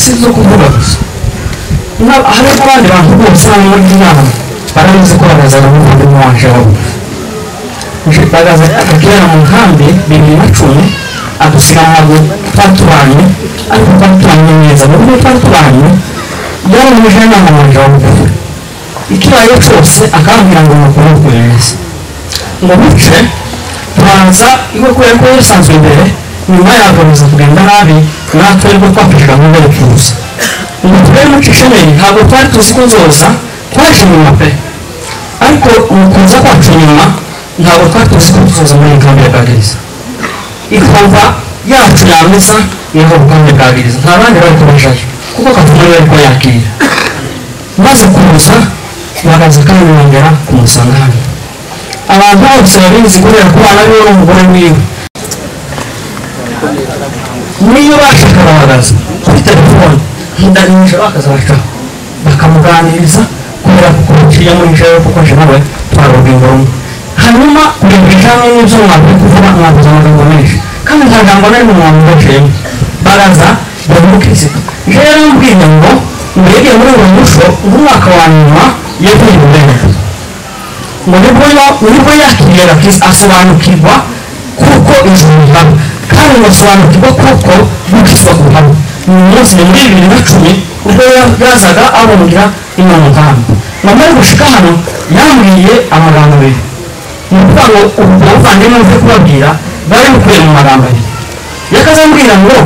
si zo kuvuga gusa hari n'abandi bantu bose muri inama barabizi ko bagazana n'umuvandimwe wanje wabuze bagaza akagera mu nkambi 2010 adusiga ntabwo twatubanye ariko twatubanye neza mu buryo twatubanye yaramuje inama wanje wabuze ikibaye cyose akambwira ngo mukuru neza ngo bice tubanza iwe kubera ko yasanzwe imbere nyuma yagakomeza kugenda nabi natwe rwo twafashira mu mbere tuza ngo twari mucishe neza ntabwo twari tuzi ko nzoza twaje inyuma pe ariko umukunza kwacu inyuma ntabwo twari tuzi ko tuzoza muri inkambi ya Bwagiriza ikumva yacu yameza niho ubukambi bwa Bwagiriza nta bandi bari kubajayo kuko katumari bari ko yakira maze kuza bagaze kandi bongera kumusanga hano abantu bose babizi kubera ko bana biwe n'umugore wiwe niyo bashaka bahagaze kuri telefone nijoro bakaza bacaho bakamuganiriza kubera ko kuciye muri ijoro kuko nje nawe twari urugendo rumwe hanyuma kureba ijambo n'ibyo mwaburi kuvuga mwabuze amagambo menshi kandi nta jambo nari mu muntu ubaciyemo baraza bamukirisitu je yarambwiye ngo mbege muri uwo musho umwaka wa nyuma yavuye urugendo ngo nibwo yakigera asobanukirwa kuko ijuru haba kandi ngasobanukirwa kuko gukizwa kuhaba ni umunsi ni muri 2010 ubwo yazaga abongira ino mugambi namara gushika hano yambwiye amagambo abiri ni ukuvuga ngo ubuvandimwe mvuye kubabwira bari bukuye mu magambo abiri yakazambwira ngo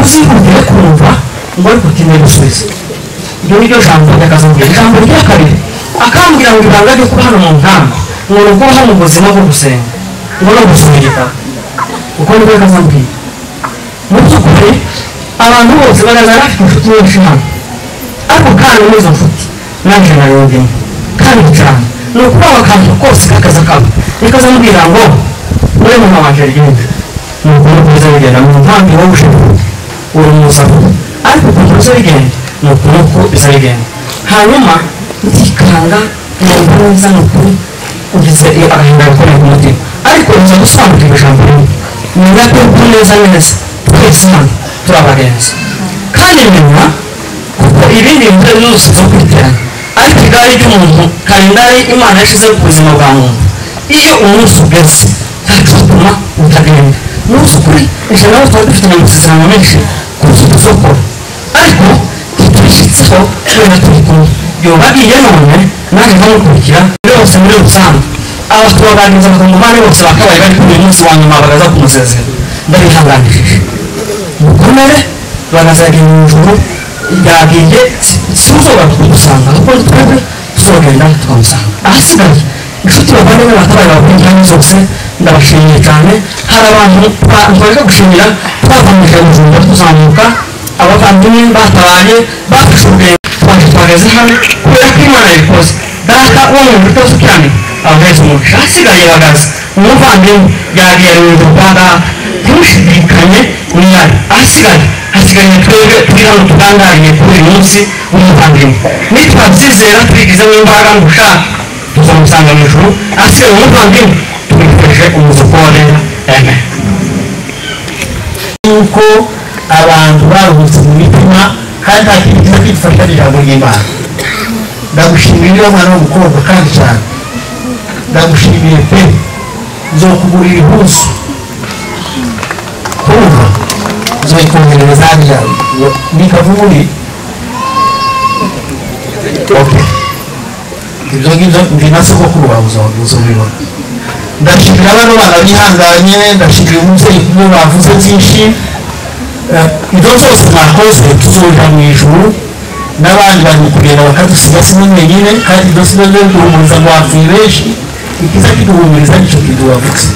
uzihutire kumva ngo ariko utinde gusubiza iryo ni ryo jambo yakazambwira ijambo rya kabiri akambwira ngo ibanga ryo kuba hano mu nkambi ngo ni ukubaho mu buzima bwo gusenga ngo no gusoma igitabo uko nibwo yakazambwira mu by'ukuri abantu bose barazana bafite inshuti nyinshi hano ariko kandi muri izo nshuti nanjye nayongemo kandi cyane ni ukubaho akantu kose kakaza kaba yakazambwira ngo muri mu mabanje rigenda ni ukuntu kuza bigenda mu nkambi wowe ushinzwe uri umuzamu ariko ukuntu kuza bigenda ni ukuntu ko biza bigenda hanyuma ndikanga numva neza ni ukuri ugize agahinda gakomeye ku mutima ariko uza gusobanukirwa ijambo rimwe menya ko uri neza neza twese hano turi abagenzi kandi menya kuko ibindi bintu byose zo kwiteranya ariko igare ry'umuntu kalendari imana yashyizeho ku buzima bwa muntu iyo umunsi ugeze ntacutuma utagenda umunsi ukuri ejo nawe twari dufitanye amasezerano menshi ku kintu zo gukora ariko ntitubishyitseho kubera turi kumwe yobagiye none nanjye nkamukurikira bose muri rusange abaturage bakangumane bose bakabaye bari kuri uyu munsi wa nyuma bagaza kumusezera ndabihanganishije mukomere bagazagira mu ijuru yagiye simuzoba kudusanga kuko twebwe tuzogenda tukamusanga ahasigaye inshuti bavandimwe batabaye bavuye inkambi zose ndabashimiye cyane hari abantu twaje gushimira twavanyije ubujumba tuzamuka abavandimwe batabaye bafashe urugendo twageze hano kubera ko imana yabikoze data wo mu buryo bwose cyane abaheze umugisha hasigaye bagaze umuvandimwe yagiye mu Rwanda ntimushidikanye mwihari hasigaye twebwe turi hano tugangariye kuri uyu munsi w'umuvandimwe nitwabyizera tubigizemo imbaraga ngo ushaka tuzamusanga mu ijuru hasigaye umuvandimwe tubifurije umuzuko wa neza amen yuko abantu baruhutse mu mitima kandi nta kintu cyiza kwifasha ijambo ry'Imana ndagushimiye uriya mwana w'umukobwa kandi cyane ndagushimiye pe nzokugurira impuzu kumva nzoyikongerereza hariya nikavumuri ibyo ngibyo ndi na sogokuru wawe uzobibona ndashimira bano bana bihanganye ndashimira umubyeyi kumwe bavuze byinshi ibyo byose mwakoze tuzoja mu ijuru n'abandi bari kugenda bakadusiga sino mwenyine kandi ibyo sino duhumuriza ngo wapfuye benshi ikiza kiduhumuriza nicyo kiduwavutse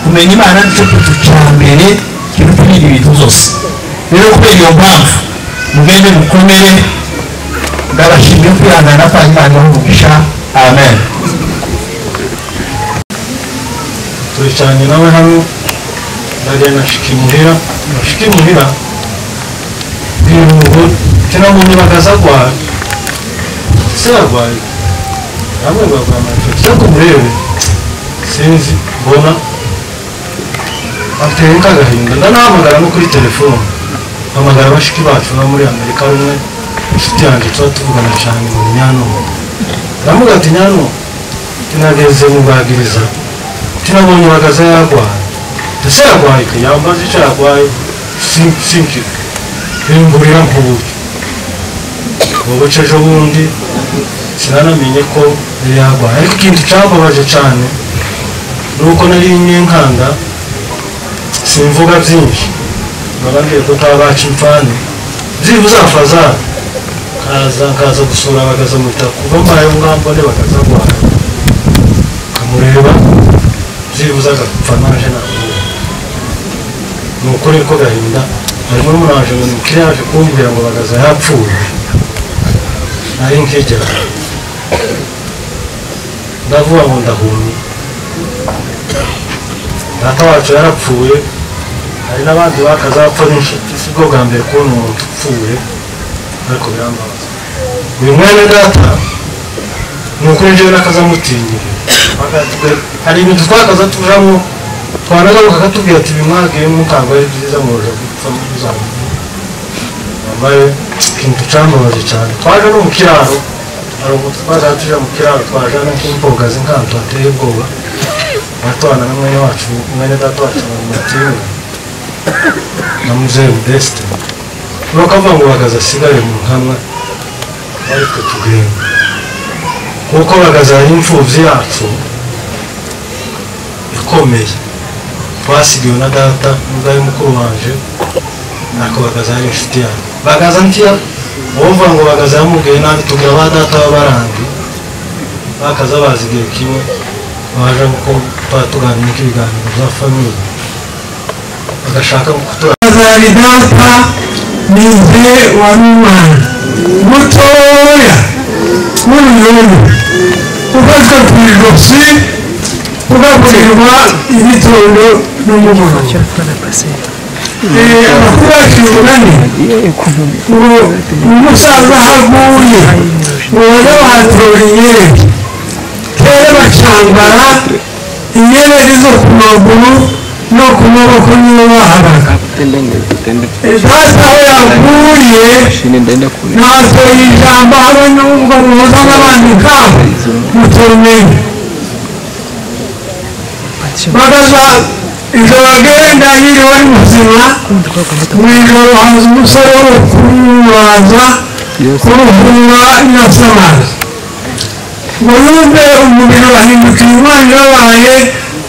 kumenya imana nicyo kintu cya mbere kiruta ibindi bintu byose rero kubera iyo mpamvu mugende mukomere ndabashimiye kwihangana kwa Imana y'umugisha amen turicaranye nawe hano ndagenda nashika imuhira ibintu kinamuni bakazagwa sarwaye amwe bagwamaje cyako murebe sinzi mbona ateye nk'agahinda ndanahamagara no kuri telefone hamagara bashiki bacu no muri Amerika rumwe inshuti yanjye tuba tuvugana cyane mu Nyano ndamuga ati Nyano tinageze mu bagiriza tinabonye bagaza yarwaye ese yarwaye yambaje icyo yarwaye sinki ngurira mpubuke ubu cyejo bundi sinanamenye ko yarwaye ariko ikintu cyababaje cyane nuko nari nyenkanda simvuga byinshi nabandi ko tabaca imfane byibuze afaza kaza gusura bagaza muta kuva mbaye ngambone bagaza kwa kamureba byibuze agapfa naje nabo nuko niko gahinda harimo n'umuraje ngo nikiraje kumbwira ngo bagaza yapfuye nari nkegera ndavuga ngo ndahumye data wacu yarapfuye hari n'abandi bakazapfa n'inshuti sibwo bwa mbere kubona umuntu upfuye ariko birambabaza uyu mwene data ni ukuri njyewe n'akazamutinyire hari ibintu twakaza tujamo twanagaruka akatubwira ati bimwagiyemo ntabwo ari byiza muje gupfa muzamenya wambaye ikintu cambabaje cyane twaje no mu kiraro hari umuntu twazatuje mu kiraro twaje no nk'imbogazi nkantu ateye ubwoba batwana na mwene wacu mwene data wacu mu matiwe na muzehe Modeste bakavuga ngo bagaza asigare mu nkamwa ariko tugenda kuko bagaza ari imfubyi yacu ikomeye twasigiwe na data n'ubwari mukuru wanje nako bagaza ari inshuti yacu bagaza ntiya uvuga ngo bagaza yamubwiye nabi tugira ba data b'abarangi bakaza bazigiye kimwe baje ko twatuganira ibiganiro bya famille agashaka kutura azari data nize wa Imana mutoya n'umuntu ufatwa ku ijosi ugaburirwa ibitondo n'umugoroba amakuru akibugane ngo umusaza haguye uwaza wahatora inyereri kera bacambara inyereri zo ku maguru no ku maboko niyo baharaga data aho yaguye natoye ijambo habe n'ubwo muza n'abandi nk'aho mutomenye bagaza ijoro agenda yiriwe ari muzima mu ijoro haza umusore wo kumuraza kuruhura inasamazi ngo yumve umubiri wahindukiye umwana yabaye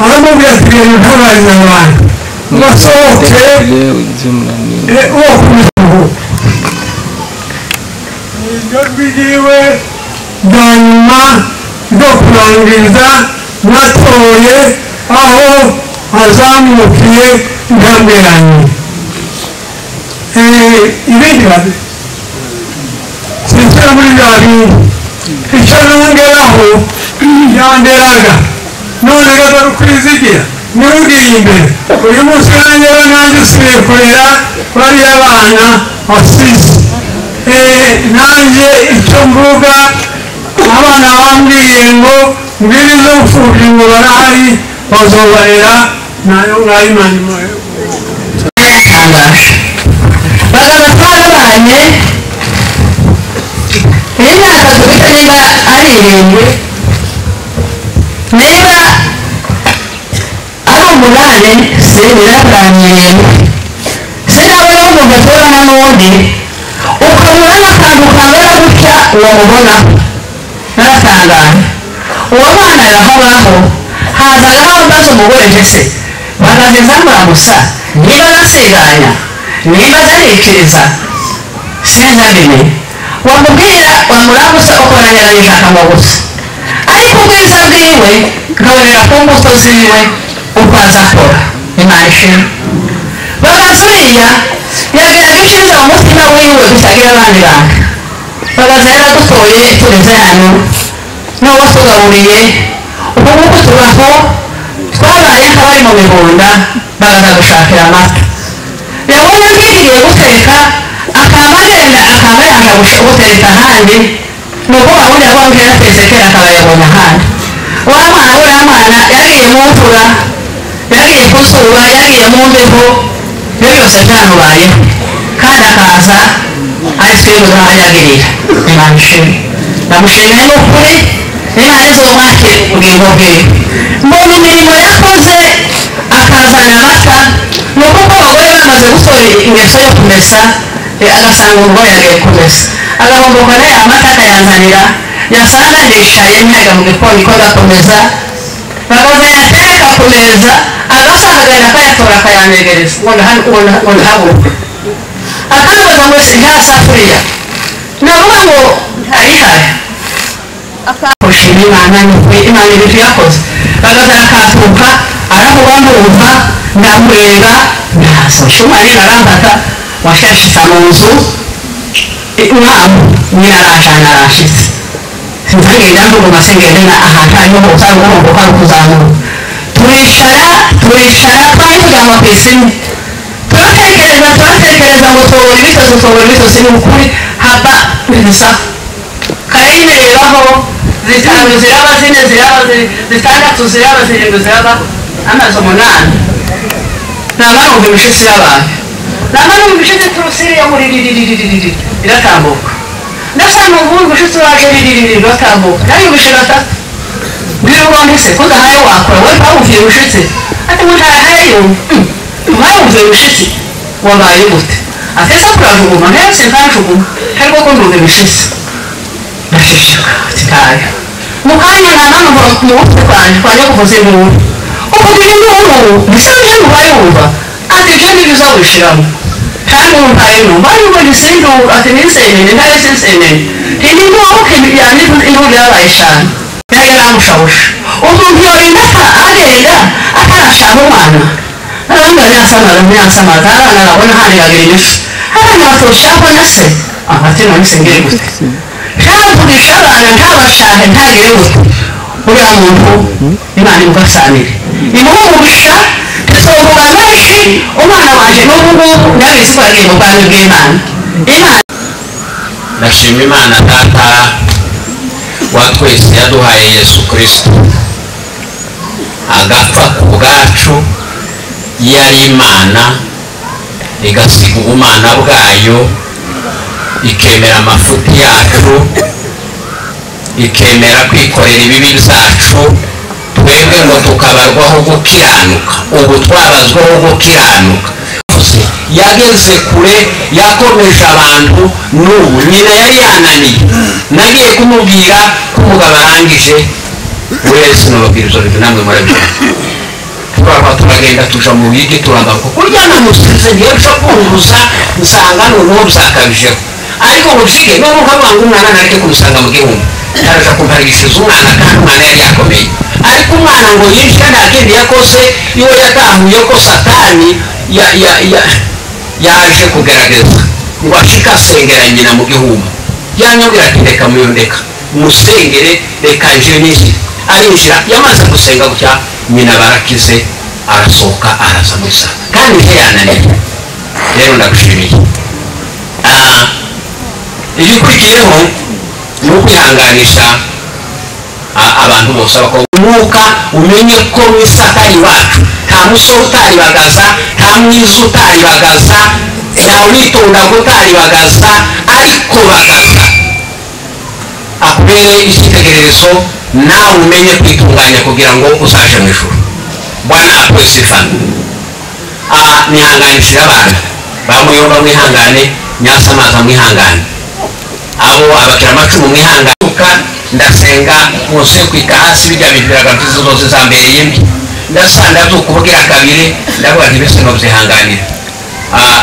aramubwira ati rero ntabariza abantu ngo asohoke wo kuruhu niryo rwigiwe bwa nyuma ryo kurangiza natoye aho azamukiye intambwe yanyu ibindi babi sinsira muri bya bindi icyo nongeraho yanderaga none gaza ukwizigira nirugiye imbere uyu munsi nanjyewe nanjye usubiye kurera bariya bana wasize nanjye icyo mvuga abana bambwiye ngo mbwira izo mfubyi ngo barahari bazobarera nayo ngayo Imana imwe bagaza twarabanye imyaka tubita niba ari irindwi niba ari umunani siniratangiye sinabona umuntu atorana n'undi ukabura n'akantu kangana gutya uwamubona naratangaye uwo mwana arahoraho hazagaho mbaza umugore ndetse bagageza muramusa niba nasiganya niba narikiriza sinzabime wamubwira wamuramusa ukoraniranyije akanwa gusa ariko ubwiza bwiwe nkabonera ku mbuto ziwe uko azakora Imana ishimwe bagazuriya yageraga ishize mu mutima wiwe gusagira abandi bantu bagaza yaradutoye tugeze hano n'uwo tugaburiye ubu ngubu tubaho twabaye nk'abari mu mihunda bagaza gushakira amata yabonye ngiye guteka akaba agenda akaba yanga gutereka ahandi ni ukuvuga ngo ujya kuba yatetse kera akaba yabonye ahandi wa mwana uriya mwana yagiye mu mvura yagiye ku zuba yagiye mu mbeho ibyo byose byamubayeho kandi akaza ari twebwe nk'abanyagirira imana ishimwe ndamushimiye ni ukuri imana izomwakire ubugingo bwiwe mbona imirimo yakoze akazana amata ni ukuko abagore bamaze gutora ingeso yo kumesa agasanga umugore yagiye kumesa agahomboka nayo amata akayanzanira yasanga yicaye ntihajya mu gikoni ko agakomeza bakaza yateka ku meza agasahagana akayatora akayanegereza ngo ndahaguruke akambaza ngo nta safuriya navuga ngo arihari akamushima imana imana ibintu yakoze bakaza akatuka aravuga ndumva ndamureba ntasoshe umwana arambata washashitsa mu nzu umwami nyina arashana arashitse sinzagenda ndumva singenda ahantu hariho hose ari guhomboka ari kuzamura turicara twari kuryama ku isimu turatekereza ngo tubura ibitozi ni ukuri haba bisa kayinerebaho zitanu ziraba zine ziraba zitandatu ziraba zirindwi ziraba amazi umunani namarumva imishitsi y'abantu namarumva imishitsi turusiriye muri riririririri iratambuka ndasanga ubundi umushitsi waje riririririri iratambuka nayumvishe gatatu mbwira ubundi se ko udahaye wakora we bawumviye umushitsi ati ngo ntahaye yumva mwawumviye umushitsi wabaye gute atese kurajuguma ntese ntajuguma ariko ko ndumva imishitsi ndashishika titaye mukanya nananumva mu mutwe kwanje kwanje kuvuza induru ukugira induru bisa n'ibintu bayumva ati je n'ibiza wishiramo kandi umvaye numva ariko nisinduru ati nisenene ntare sinsenene induru yani induru yabaye cyane yari yaramushawusha umuntu yorinda agenda atarashaka umwana abandi nyansamaza abana babona hano yagira inyishu abana batoshaka na se ati none sengere gute ntavugisha abana ntabashahe ntagire gute uriya muntu imana imugasanire imuhumugisha tuzovuga menshi umwana wanje n'ubu ngubu ndabizi ko yagiye mu bwami bw'imana imana ndashima imana data wa twese yaduhaye yesu kristo agapfa ku bwacu yari imana igasiga ubumana bwayo ikemera amafuti yacu ikemera kwikorera ibibi byacu twebwe ngo tukabarwaho gukiranuka ubu twabazwaho gukiranuka yageze kure yakomeje abantu n'ubu nyina yari yananiye nagiye kumubwira ko umugabo arangije wese nababwira izo bintu namwe murabibona twaba turagenda tuja mu bigi turagaruka kurya namusize ngiye guca kunguza nsanga noneho byakabijeho ariko ubusige n'ubu ukavuga ngo umwana nareke kumusanga mu gihumbi araja kumparigishiriza umwana kandi umwana yari yakomeye ariko umwana ngo yinjire nta kindi yakoze iwe yatahuye ko satani yaje kugerageza ngo ashika asengera nyina mu gihumbi yanyabwira ati reka muyondeka musengere reka nje n'isi arinjira yamaze gusenga gutya nyina barakize arasohoka araza musa kandi nje yananiye rero ndagushimiye ibikurikiyeho ni ukwihanganisha abantu bose umwuka umenye ko mwisi atari iwacu nta musore utaribagaza nta mwiza utaribagaza nta witonda utaribagaza ariko bagaza akubere icyitegererezo nawe umenye kwitunganya kugira ngo uzaje mu ijuru bwana apewe sifani nihanganishije abana bamuyomba mwihangane nyasamaza mwihangane abo abakira amacumu mwihanganuka ndasenga munsi yo kwika hasi bijya bintu biragabyiza zose zambereye mbi ndasanga byukubwira kabiri ndavuga nti bese no byihanganira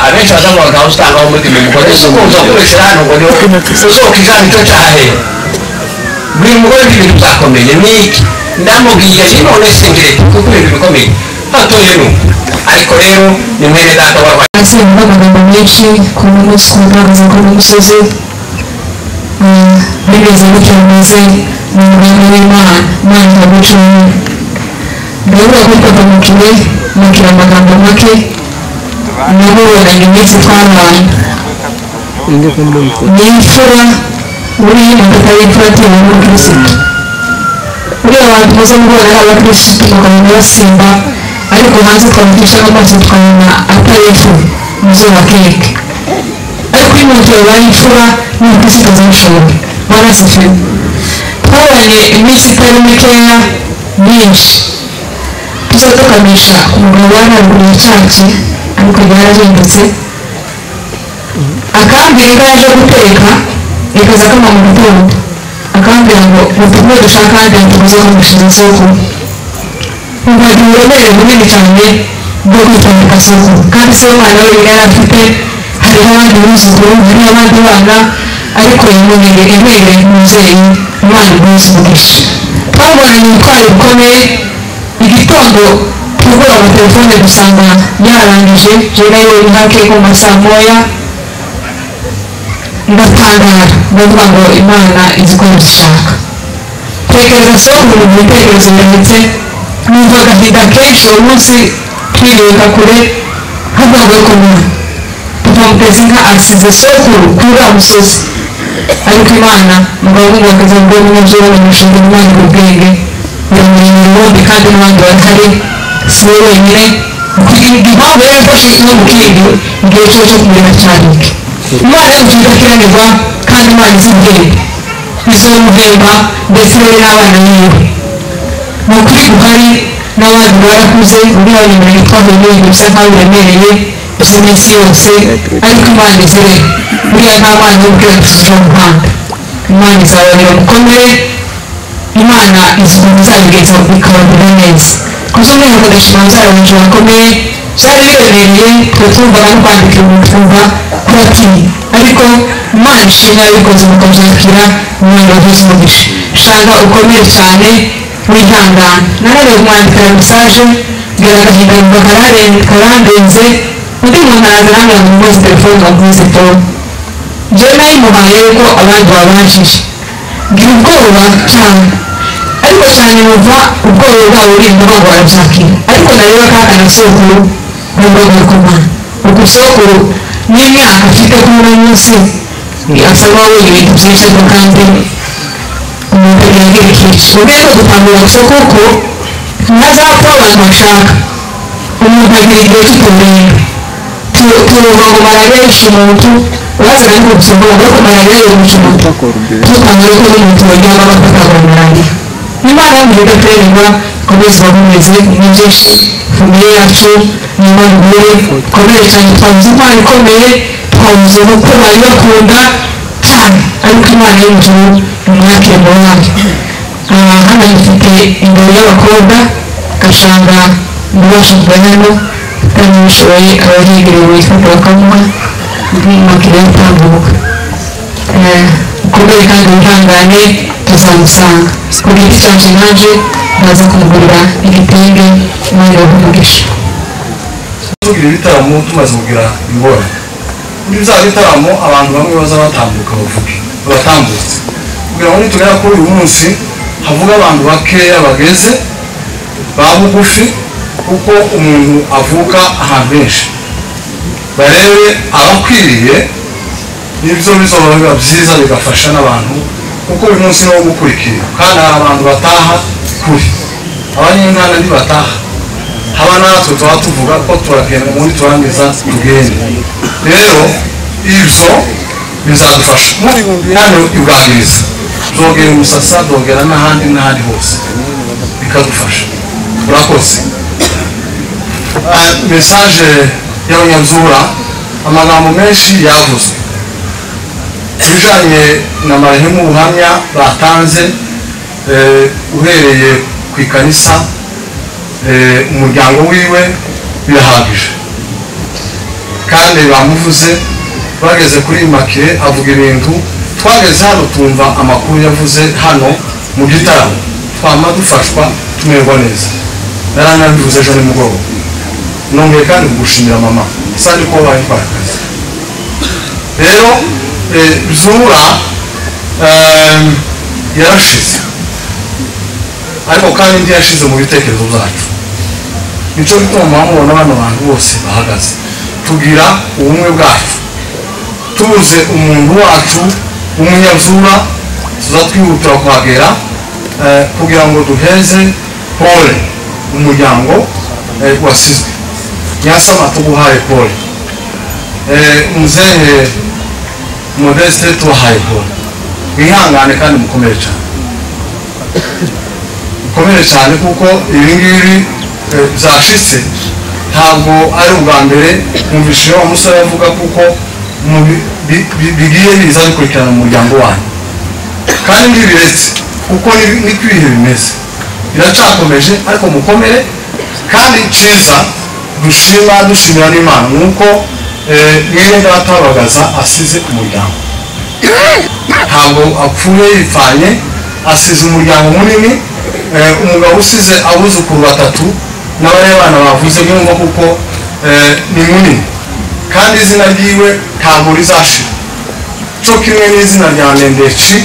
abenshi bazavuga ngo usanga aho muri mugore sukunza kuresha hano ngo niho usohoka ijana icyo cyahe buri mugore ibintu byakomeye niki ndamubwiye none sengere kuko ibintu bikomeye hatoye no ariko rero ni mwene data warwaye asenga amagambo menshi ku munsi kugaragaza ko n'umusozi bimeze bityo bimeze mu murimo w'imana imana iragucanye ndabura kwifata mu kiwe mubwira amagambo make nabubonanye iminsi twabanye ni imfura uri imbere y'imfura tewe muri Kristo uriya abantu muze mubona abakristo mukabona basimba ariko hanze twamugisha amaso tukabona atari imfura muze bakeke ariko iyo umuntu yabaye imfura ni Kristo azabishobora barasifiwe twabonye iminsi itari mikeya myinshi tuza tukamisha umugabo wararuguriye cyacu ariko yarahindutse akambwira ko yaje guteka ikaza kama mu gitondo akambwira ngo mutume dushaka kandi tuguze kumushinga soko umvaga uburemere bunini cyane bwo kwitondeka soko kandi se umwana we yari afite hariho abandi buzukuru hariho abandi bana ariko yamubwiye ibere umubyeyi umwana rwose umugisha twabonanye ubutwari bukomeye igitondo tugura amatelefone dusanga yarangije jena yo ihake ku masaa moya ndatangara ndavuga ngo imana izi ko dushaka tekereza soko mu bitekerezo ndetse numva agahinda kenshi uwo munsi twiriweka kure havuga ko tumuteze inka asize sokuru kuri uriya musozi ariko imana mugabo w'umwagazi ngo umunyabuzima bamushinga umwana ubwenge biramuremera ubundi kandi n'abandi barahari si we wenyine impamvu yari ifashe no mu kindi igihe cyo kumureba cyane imana yamugira idakiranirwa kandi imana izi ubwenge izomuhemba ndetse we n'abana biwe ni ukuri guhari n'abandi barakuze uriya nyuma yitwaje n'ibintu bisa nkaho biremereye izo minsi yose ariko imana izire buriya nta mwana y'ubwira gusubiza mu muhanda imana izabarira mukomere imana izuba izabigeza bikabagura neza kuzo mwiha kudashima bizarabanje bakomeye byari biremereye twe twumvaga no kwandika ibintu twumva kuratinya ariko imana ishimwe yabikoze mukabyakira umwana wagize umugisha shanga ukomere cyane wihangana nanone kumwandikira mesaje mbwira agahinda yumva karandenze undi muntu araza namwe ngo muzi telefone waguze Paul njyewe nayimuhaye ko abandi babashije ngira ubwoba cyane ariko cyane numva ubwoba bwabo buri ngo barabyakira ariko nareba kakana sokuru n'imbaga kumana ubwo sokuru n'imyaka afite kuri uno munsi asaba we ibintu byinshi ariko kandi umuntu yagira ikici ubwiye ko dutambura sokoko ntazapfa abantu bashaka umuntu agira igihe cy'ukumenya turuva ngo malariya yishe umuntu uraza ariko gusoma ngo malariya yishe umuntu tukangura ko n'umuntu wagira abafata ngo malariya n'imana y'umuriro idaterwa komeza bameze ni byinshi famiye yacu n'imana ubure komere cyane twabuze imana ikomeye twabuze ubukwe bari bakunda cyane ariko imana y'ijuru imwakire mu mwaka hano dufite ingabo y'abakobwa gashanga ntibashe kuba hano kandi bishoboye abahigiriwe wifata bakamuha bw'imwakire yatambuka ukomeye kandi wihangane tuzamusanga ku giti cyaje naje ndaza kumugurira igitenge imana y'umugisha tugira ibitaramo tumaze kugira ingorane muri bya bitaramo abantu bamwe baza batambuka batambutse kugira ngo nitugera kuri uyu munsi havuga abantu bakeya bageze ba bugufi kuko umuntu avuka ahantu henshi barebe abakwiriye nibyo bizoba biba byiza bigafasha n'abantu kuko uyu munsi ni wo gukurikira kandi hari abantu bataha kuri abanyengana ntibataha haba natwe tuba tuvuga ko turagenda muri turangiza tugende rero ibyo bizadufasha hano ibwagiriza zogera umusasa zogera n'ahandi hose bikadufasha urakoze mesaje y'abanyazura amagambo menshi yavuzwe ibijanye na marehemu ubuhamya batanze uhereye ku ikanisa umuryango wiwe birahagije kandi bamuvuze bageze kuri Immaculée avuga ibintu twageze hano tumva amakuru yavuze hano mu gitaramo twama dufashwa tumerwa neza naranabivuze ejo nimugoroba nongeye kandi kugushimira mama sandi ko wabaye twakazi rero zura yarashize ariko kandi ndi yashize mu bitekerezo byacu nicyo bituma mubona bano bantu bose bahagaze tugira ubumwe bwacu tubuze umuntu wacu w'umunyazura tuza twihutira kuhagera kugira ngo duheze pole umuryango wasizwe nyasama tuguhaye pole muzehe Modeste tuhaye pole wihangane kandi mukomere cyane kuko ibingibi byashitse ntabwo ari ubwa mbere mwumvise wa musore avuga kuko bigiye biza bikurikirana mu muryango wanyu kandi ntibiretse kuko niko ibihe bimeze biracyakomeje ariko mukomere kandi cyiza dushimira n'Imana nuko mwene data Bagaza asize umuryango ntabwo apfuye yipfanye asize umuryango munini umugabo usize abuzukuru batatu n'abana bavuze nyumva kuko ni munini kandi izina ryiwe ntabwo rizashira cyo kimwe n'izina rya Ndendeci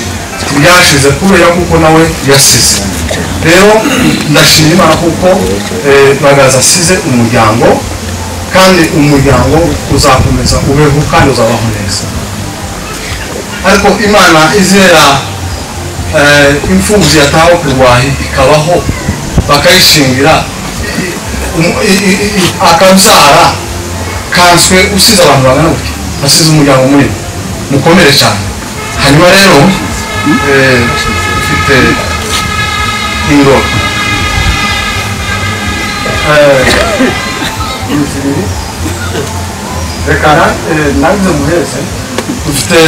ryashize kubera kuko nawe yasize rero ndashima Imana kuko Bagaza asize umuryango kandi umuryango uzakomeza ubeho kandi uzabaho neza ariko Imana izera imfubyi yatawe kurwahi ikabaho bakayishingira akabyara kanswe usize abantu bangana gutya asize umuryango munini mukomere cyane hanyuma rero ufite ingoro reka nanjye muheze dufite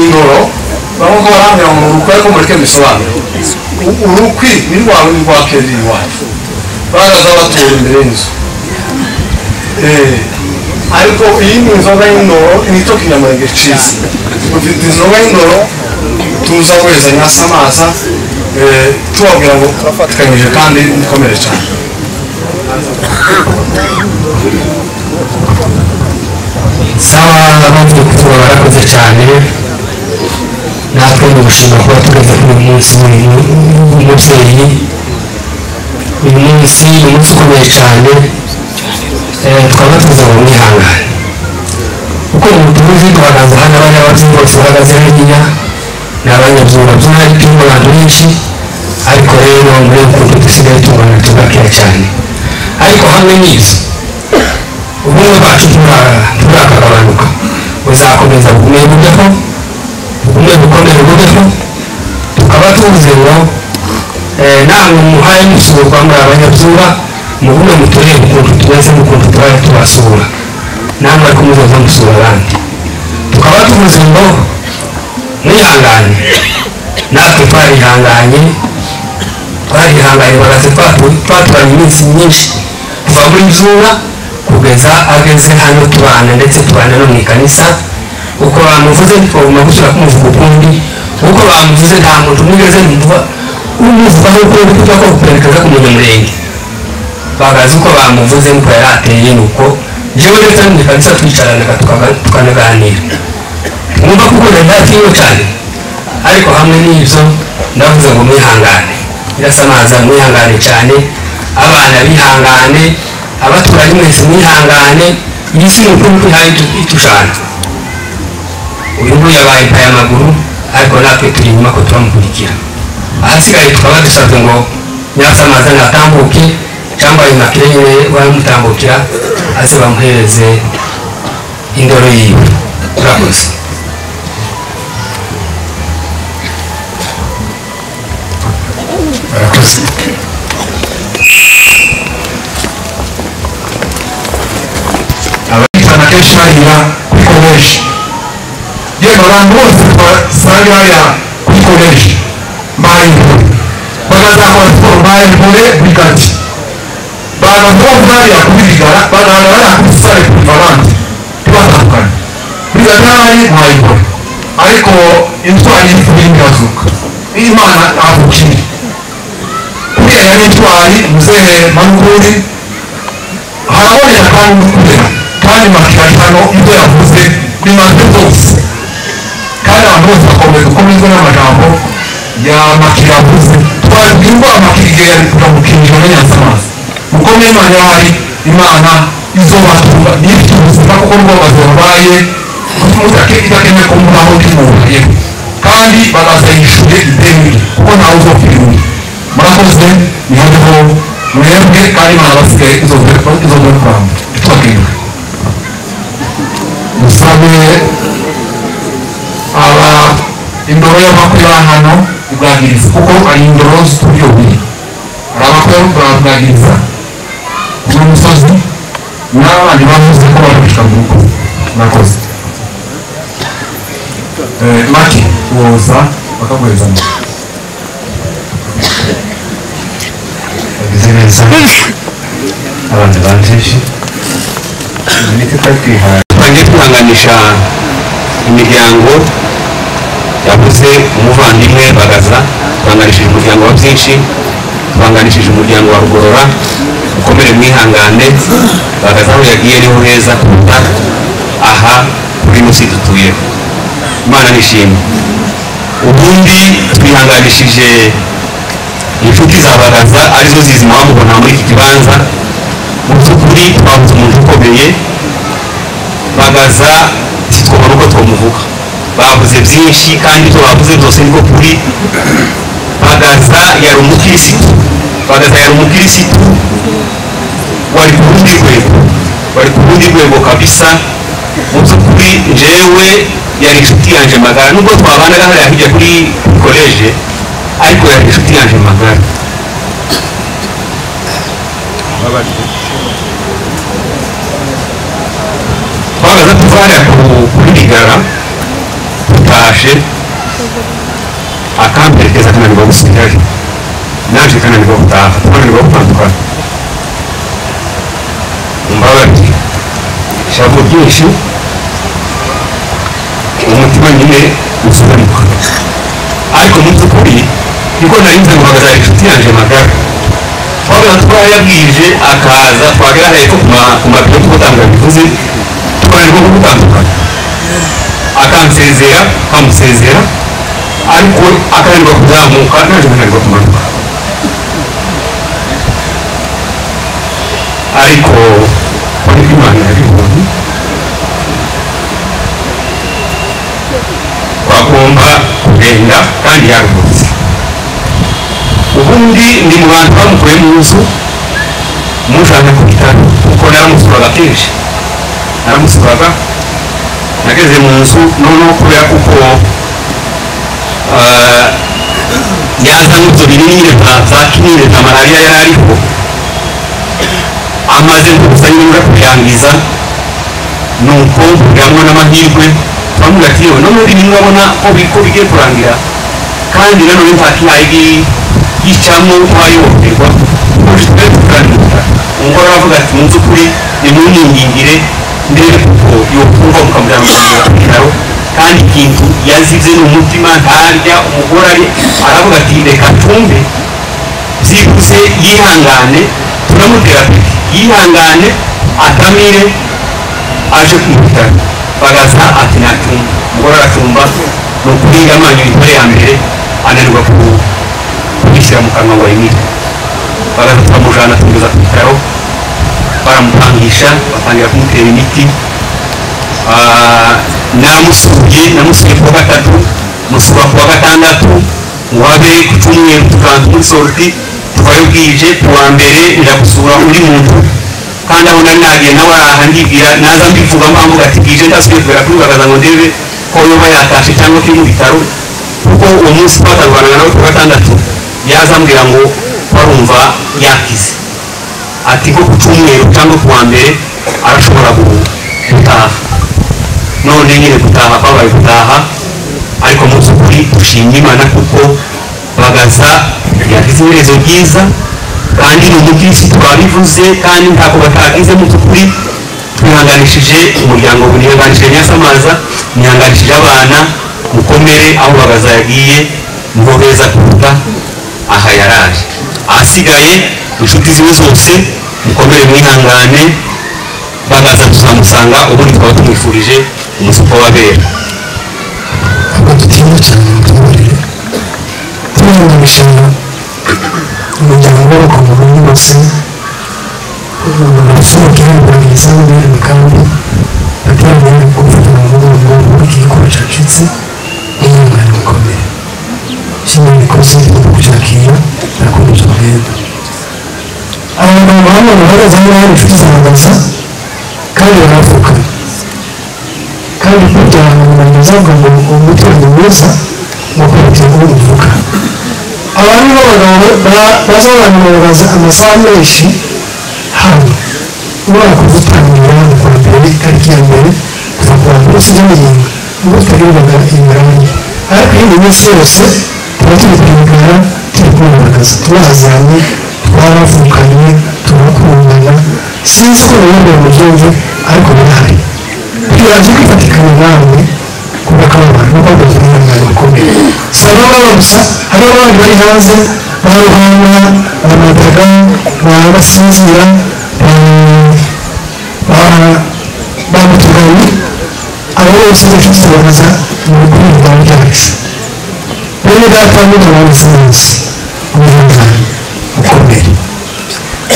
ingoro bamwe ko barambwira ngo urukwi ariko mureke mbisobanure urukwi ni rwawe ni rwa keri iwacu baraza batura imbere y'inzu ariko iyi ni inzoga y'indoro nicyo kinyamurenge cyiza dufite inzoga y'indoro tuza weza nyasamaza tubabwira ngo turafatikanyije kandi mukomere cyane sawa abavuye kutuba barakoze cyane natwe ndigushima kuba tugeze kuri uyu munsi w'umubyeyi uyu munsi ni umunsi ukomeye cyane twaba tuza mu mwihangane kuko mu tuzi tuhagaze hano abanyababyeyi bose bahagaze hariya ni abanyabyumba by'ahari turimo abantu benshi ariko rero muri ukuntu dusigaye tubona tubakira cyane ariko hamwe n'izo ubumwe bwacu turakagabanuka buzakomeza bugume bubeho ubumwe bukomeye bubeho tukaba tuvuze ngo namwe muhaye musurwa muri abanyabyumba mugume muturebe ukuntu tumeze n'ukuntu tubaye tubasura namwe ariko muzoza musura abandi tukaba tuvuze ngo mwihangane natwe twarihanganye Bagaza twaturanye iminsi myinshi kuva muri Byumba kugeza ageze hano tubana ndetse tubana no mu ikanisa uko bamuvuze ntitwagomba gushyira kumuvuga ukundi uko bamuvuze nta muntu nigeze umuvugaho uko kuko ko kuperekeza ku munyamurenge Bagaza uko bamuvuze nuko yari ateye nuko jewe ndetse mu ikanisa twicaranaga tukanaganira mwumva kuko ndatiyo cyane ariko hamwe n'ibyo ndavuze ngo mwihangane irasamaza mwihangane cyane abana bihangane abaturanyi mwese mwihangane iyi si n'ukuri kwihaye itushana uyu nguyu yabaye impaya amaguru ariko natwe turi inyuma ko turamukurikira ahasigaye tukaba dusabye ngo nyirasamaza natambuke cyangwa Immaculée nyine baramutambukira aze bamuhereze indoro yiwe urakoze barakoze abitana kenshi hariya kuri koleji yego abantu bose basanga hariya kuri koleji mbayimbure bagazakora siporo mbayimbure brigade bagaza bose hariya kuri rigara bagaza hariya kuri sare kuri valante ntibatandukane brigade hari mbayimbure ariko intwari y'imyazuka Imana avukiye kubera yari intwari muzehe Manukuri harabonera kandi kubera kandi makirari hano ibyo yavuze bimaze byose kandi abantu bose bakomeza gukomezwa n'amajambo ya makiri yavuze twabwirwa amakiri igihe yari kugamukirijwe n'Nyansamaza mukomeye Imana yari Imana izobatunga n'ifite ubuzima kuko rw'abazi babaye itakeneye kumuraho undi muntu yewe kandi bagazayishure ideni kuko ntawe uzopfira undi murakoze nihoho mwebwe kandi imana basigaye izoze kuramba tubabwira musabe aba indoro y'amakuru y'ahano ibwagiriza kuko ari indoro zituyoboye hari amakuru bwagiriza n'umusozi n'abandi bavuze ko barabishika mu rugo murakoze make woza bakaguhereza mu bagize neza abantu banjeje niko twari twihaye twagiye twihanganisha imiryango yabuze umuvandimwe bagaza twanganishije umuryango wa byinshi twanganishije umuryango wa rugorora ukomere mwihangane bagaza aho yagiye niho heza kuruta aha kuri munsi dutuyeho imana nishimye ubundi twihanganishije inshuti za bagaza arizo zizima bamubona muri iki kibanza mu by'ukuri twabuze umuntu ukomeye bagaza titwabona uko twamuvuga bavuze byinshi kandi ibyo bavuze byose niko kuri bagaza yari umukirisitu wari ku rundi rwego kabisa mu by'ukuri njyewe yari inshuti yanjye magara nubwo twabanaga hariya hirya kuri koleje ariko yari inshuti yanjye magara bagaza tuva hariya kuri rigara tutashe akamperekeza kananirwa gusigaye naje kananirwa gutaha tukananirwa gutandukana mbabarire ishavu ryinshi umutima nyine usubimuka ariko mu by'ukuri niko narinze ngo bagaza inshuti yanjye magara twabona twayabwije akaza twagera hepfo ku mapine tukutanga bivuze tukananirwa gutandukana akansezera kamusezera ariko akananirwa kuzamuka naje kananirwa kumanuka ariko kuri imana yabibonye bagomba kugenda kandi yaruhutse ubundi ndi mu bantu bamukuye mu nzu mujana ku bitaro kuko naramusuraga kenshi nageze mu nzu noneho kubera kuko yazanye ibyo binini za kinini za malariya yari ariho amaze gusa nyine kuyangiza nuko kugirango n'amahirwe bamubwira ati yewe no muri bimwe abona ko bigiye kurangira kandi nanone nta kihaye yicamo ntayoherwa ushobora kuganira umugore aravuga ati mu by'ukuri nimunyingingire ndebe kuko yokumva mukamujyana mu bitaro kandi ikintu yazize n'umutima ntarya umugore aravuga ati reka tumbe byihuse yihangane turamutera peti yihangane atamire aje kumutara bagaza ati natumba umugore aratumba ni ukuri yamanyu intare ya mbere ananirwa kubishyira mu kanwa ngo ayimire bagaza tukamujana tumugeza ku bitaro baramupangisha batangira kumutera imiti namusuye kuwa gatatu musura kuwa gatandatu wabe ku cyumweru tukantu muri sorti tuvayo bwije kuwa mbere nja gusura undi muntu kandi aho nari nagiye nawe araha ndibwira naza mbivuga mpamvuga ati bwije ndasubiye kubera kuri bagaza ngo ndebe ko yoba yatashe cyangwa kiri mu bitaro kuko uwo munsi twatarwanaga nawe kuwa gatandatu yazambwira ngo barumva yakize ati ko ku cyumweru cyangwa kuwa mbere arashobora gutaha none nyine gutaha kwabaye gutaha ariko mu by'ukuri dushimye Imana kuko bagaza yagize iherezo ryiza kandi ni umukirisitu twabivuze kandi ntako batagize mu by'ukuri twihanganishije umuryango nihanganishije Nyasamaza nihanganishije abana mukomere aho bagaza yagiye niho heza kuruta aha yaraje ahasigaye inshuti ziwe zose mukomere mwihangane bagaza tuzamusanga ubundi twaba tumwifurije umusuko w'abera dutinya cyane tubarire twihanganisha umuryango w'abagabo muri bose urupfu rw'ibibariza muri imigambi bateranye gufatana mu mugongo w'igikorwa cyacitse n'umwana ukomeye kimwe bikoze mu kucyakira barakomeje kugenda abantu bamwe bahagaze hano hari inshuti zahagaze kandi baravuga kandi burya abantu bavuga ngo umuturanyi mwiza ni ukurutira uwo uvuga abantu b'abagabo baza abantu babaza amasaha menshi hano ubona kugutangira kwa mbere itariki ya mbere kuva ku wa mbere usibye n'iyinga ubwo tutarirwaga imirangi ariko iyindi minsi yose tuba turi kwigana turi kumwagaza turazanye twaravukanye turakundana sinzi ko ubundi mubyumve ariko birahari turaje kwifatikanya nawe kubaka abantu no kwagura umwana ukomeye si abangaba gusa hari abandi bari hanze ba ruhanga abamadaga basinzira bamutuganye abo bose inshuti zibabaza mu guhinga ryacu bene data n'umwana sinzi umuvugana ukomeye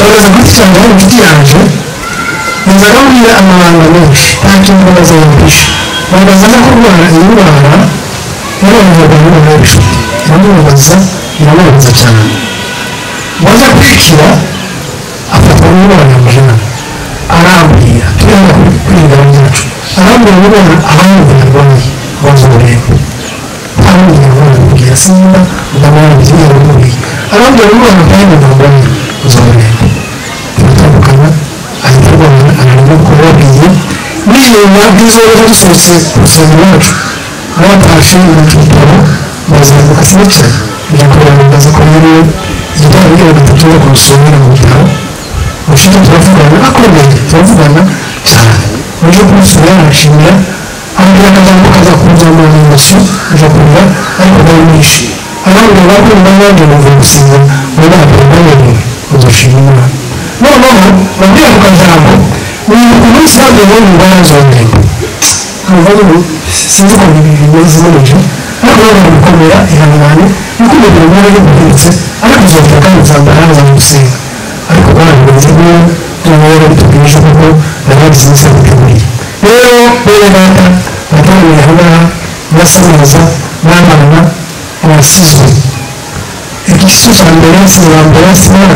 bagaza gutya cyane hari inshuti yanjye nza bambwira amabanga menshi nta kintu babaza yumvisha bagaza no kurwara iyi ndwara yarongeraga n'umwana w'inshuti iramubabaza cyane waza kwikira afata n'umwana mujana arambwira turenda kwiga ryacu arambwira n'umwana abandi barwaye baza ururembo arambwira n'umwana mubwira simba ndamubona bigiye rumubwiye arambwira n'umwana kandi barwaye baza ururembo turatandukana ahita arwana ananirwa kubabwiye nijoro bw'izoro dusohotse ku rusengero rwacu abatashe ibitabo bazamuka sinicaye birakoranaga ko rero igitabo bigera gatatu yo kurusomera mu bitaro ubushito turavugana akomeye turavugana cyane uje kumusura yarashimira ambwira akajambo kaza kumuzamura mu ntoki aja kurira ariko bari mwinshi abandi bakunda abandi bavuye gusinya muri babiri babiri udushima imana noneho babwira ku kajambo wibuka umunsi wabwiye mu ngwara z'ururembo ubu sinzi ko bimeze neza ariko rero gukomera ihangane nuko ibintu bimwe bimuhetse ariko uzongera kandi uzambara haza gusenga ariko bwana bimeze neza n'umubare bitubwije kuko nabagize iminsi yabiteguriye rero bene data bateraniye ahangaha basa neza n'abana abasizwe igice cya mbere sinabambere sinabona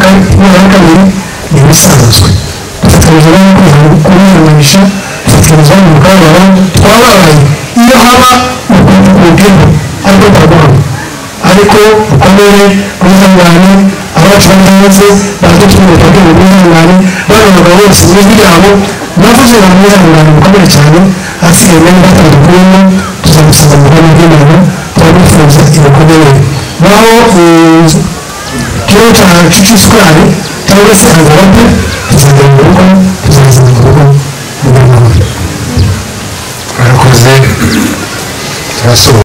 kabiri ni ibisanzwe dufatanyije no kubihanganisha dufatanyije no mu kababaro twababaye iyo haba ubwimbo ariko ntabwo ariko ukomere ubuzangane abacu bari hanze baje twumva ko ubuzangane bano bagabo bose n'ijwi ryabo navuze ngo ubuzangane bukomere cyane hasigaye bene batandukanye tuzamusiza mu bwami bw'imana turabifuza ibikomere naho kiro cy'isukari cyangwa se angarope tuzagera mu rugo tuzazana mu rugo mu bw'amahoro. arakoze turasohoka.